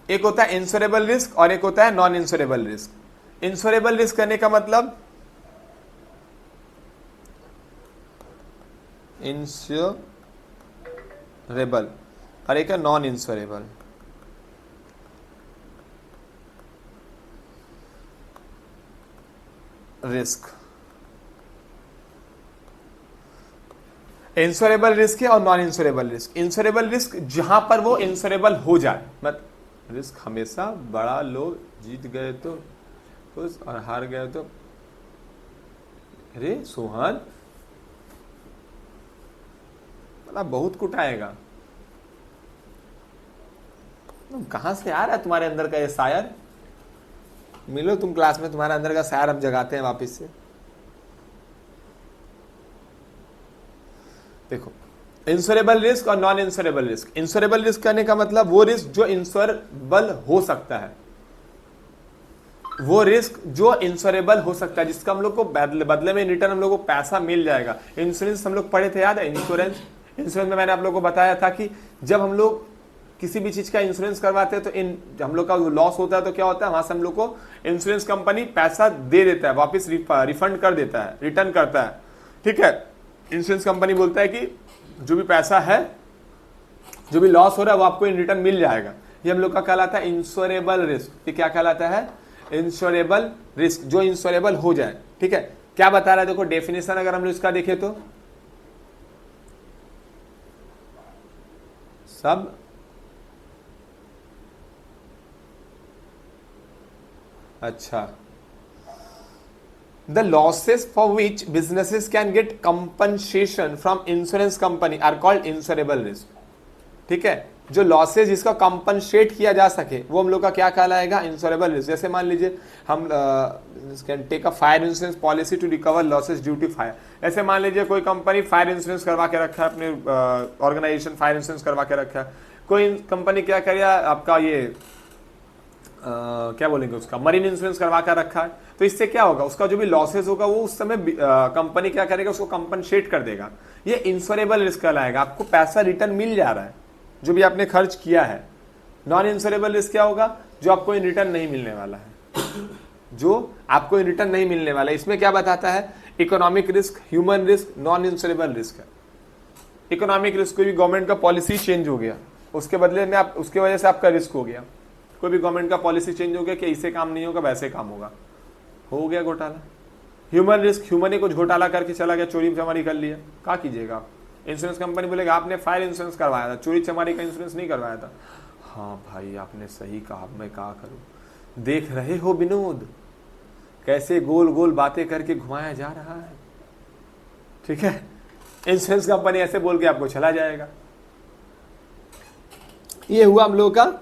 एक होता है इंश्योरेबल रिस्क और एक होता है non insurable risk. Insurable risk करने का मतलब इंश्योरेबल और एक है non insurable. Risk, insurable risk है और non insurable risk. Insurable risk जहां पर वो इंश्योरेबल हो जाए, मत रिस्क हमेशा बड़ा लो, जीत गए तो खुश और हार गए तो। अरे सोहन, मतलब बहुत कुटाएगा। कहाँ से आ रहा है तुम्हारे अंदर का ये शायर? मिलो तुम क्लास में, तुम्हारे अंदर का शायर हम जगाते हैं वापस से। देखो, इंश्योरेबल रिस्क और non insurable risk. Insurable risk कहने का मतलब वो रिस्क जो इंश्योरेबल हो सकता है, वो रिस्क जो इंश्योरेबल हो सकता है, जिसका हम लोग को बदले में रिटर्न हम लोग को पैसा मिल जाएगा। इंश्योरेंस हम लोग पढ़े थे, याद है? इंश्योरेंस में मैंने आप लोग को बताया था कि जब हम लोग किसी भी चीज का इंश्योरेंस करवाते हैं तो हम लोग का लॉस होता है तो क्या होता है, वहां से हम लोग को इंश्योरेंस कंपनी पैसा दे देता है, वापस रिफंड कर देता है, रिटर्न करता है। ठीक है, इंश्योरेंस कंपनी बोलता है कि जो भी पैसा है, जो भी लॉस हो रहा है वो आपको इन रिटर्न मिल जाएगा। ये हम लोग का कहलाता है इंश्योरेबल रिस्क। ये क्या कहलाता है? इंश्योरेबल रिस्क, जो इंश्योरेबल हो जाए। ठीक है, क्या बता रहा है? देखो डेफिनेशन अगर हम लोग इसका देखें तो सब अच्छा, the losses for which businesses can get compensation from insurance company are called insurable risk। ठीक है, जो लॉसेज जिसका कंपनसेट किया जा सके वो हम लोग का क्या कहलाएगा? Insurable risk. जैसे मान लीजिए हम can take a fire insurance policy to recover losses due to fire. ऐसे मान लीजिए कोई कंपनी फायर इंश्योरेंस करवा के रखा है, अपने ऑर्गेनाइजेशन फायर इंश्योरेंस करवा के रखा है। कोई कंपनी क्या करेगा, आपका ये क्या बोलेंगे उसका, मरीन इंश्योरेंस करवा कर रखा है। तो इससे क्या होगा, उसका जो भी लॉसेस होगा वो उस समय कंपनी क्या करेगा, उसको कंपनसेट कर देगा। ये इंश्योरेबल रिस्क कहलाएगा। आपको पैसा रिटर्न मिल जा रहा है जो भी आपने खर्च किया है। नॉन इंश्योरेबल रिस्क क्या होगा? जो आपको इन रिटर्न नहीं मिलने वाला है, जो आपको इन रिटर्न नहीं मिलने वाला है। इसमें क्या बताता है? Economic risk, human risk, non insurable risk है। इकोनॉमिक रिस्क, कोई भी गवर्नमेंट का पॉलिसी चेंज हो गया, उसके बदले में आप, उसके वजह से आपका रिस्क हो गया। कोई भी गवर्नमेंट का पॉलिसी चेंज हो गया कि इससे काम नहीं होगा, वैसे काम होगा, हो गया घोटाला। ह्यूमन रिस्क, ह्यूमन ने कुछ घोटाला करके चला गया, चोरी चमारी कर लिया, क्या कीजिएगा आप? इंश्योरेंस कंपनी बोलेगा आपने फायर इंश्योरेंस करवाया था, चोरी चमारी का इंश्योरेंस नहीं करवाया था। हाँ भाई आपने सही कहा, मैं क्या करूं? देख रहे हो विनोद, कैसे गोल गोल बातें करके घुमाया जा रहा है। ठीक है, इंश्योरेंस कंपनी ऐसे बोल के आपको चला जाएगा। ये हुआ हम लोगों का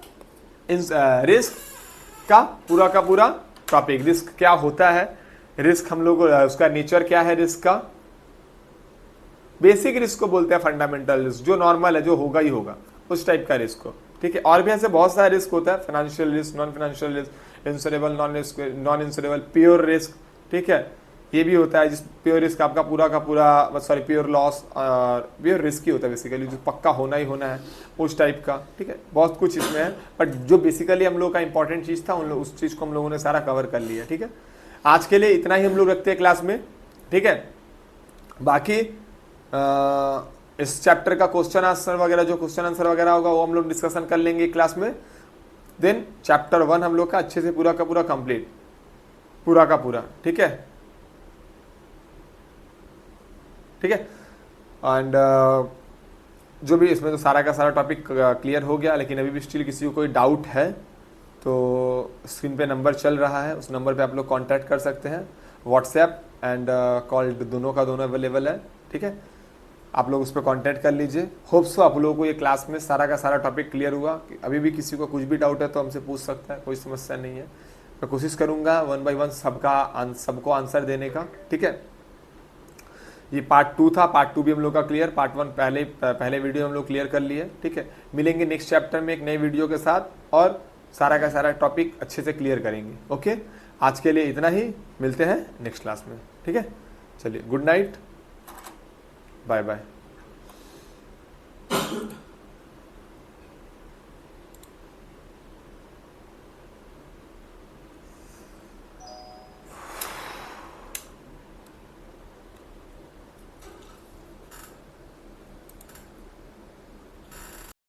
रिस्क का पूरा टॉपिक। रिस्क क्या होता है, रिस्क हम लोग उसका नेचर क्या है, रिस्क का बेसिक रिस्क को बोलते हैं फंडामेंटल रिस्क, जो नॉर्मल है, जो होगा ही होगा, उस टाइप का रिस्क को। ठीक है, और भी ऐसे बहुत सारे रिस्क होता है, financial risk, non financial risk, insurable, non insurable, pure risk. ठीक है, ये भी होता है जिस प्योर रिस्क आपका पूरा का पूरा, सॉरी प्योर लॉस, और प्योर रिस्क ही होता है बेसिकली, जो पक्का होना ही होना है, उस टाइप का। ठीक है, बहुत कुछ इसमें है, बट जो बेसिकली हम लोग का इंपॉर्टेंट चीज़ था उस चीज़ को हम लोगों ने सारा कवर कर लिया। ठीक है, आज के लिए इतना ही हम लोग रखते हैं क्लास में। ठीक है, बाकी इस चैप्टर का क्वेश्चन आंसर वगैरह, जो क्वेश्चन आंसर वगैरह होगा वो हम लोग डिस्कशन कर लेंगे क्लास में। देन चैप्टर 1 हम लोग का अच्छे से पूरा का पूरा कंप्लीट, पूरा का पूरा। ठीक है, ठीक है, एंड जो भी इसमें तो सारा का सारा टॉपिक क्लियर हो गया, लेकिन अभी भी स्टिल किसी को कोई डाउट है तो स्क्रीन पे नंबर चल रहा है, उस नंबर पे आप लोग कांटेक्ट कर सकते हैं। व्हाट्सएप एंड कॉल दोनों का दोनों अवेलेबल है। ठीक है, आप लोग उस पर कांटेक्ट कर लीजिए। होप सो आप लोगों को ये क्लास में सारा का सारा टॉपिक क्लियर हुआ। अभी भी किसी को कुछ भी डाउट है तो हमसे पूछ सकता है, कोई समस्या नहीं है। मैं कोशिश करूँगा 1 by 1 सबको आंसर देने का। ठीक है, ये पार्ट 2 था, पार्ट 2 भी हम लोग का क्लियर, पार्ट 1 पहले वीडियो हम लोग क्लियर कर लिए। ठीक है, मिलेंगे नेक्स्ट चैप्टर में एक नई वीडियो के साथ और सारा का सारा टॉपिक अच्छे से क्लियर करेंगे। ओके, आज के लिए इतना ही, मिलते हैं नेक्स्ट क्लास में। ठीक है, चलिए, गुड नाइट, बाय बाय।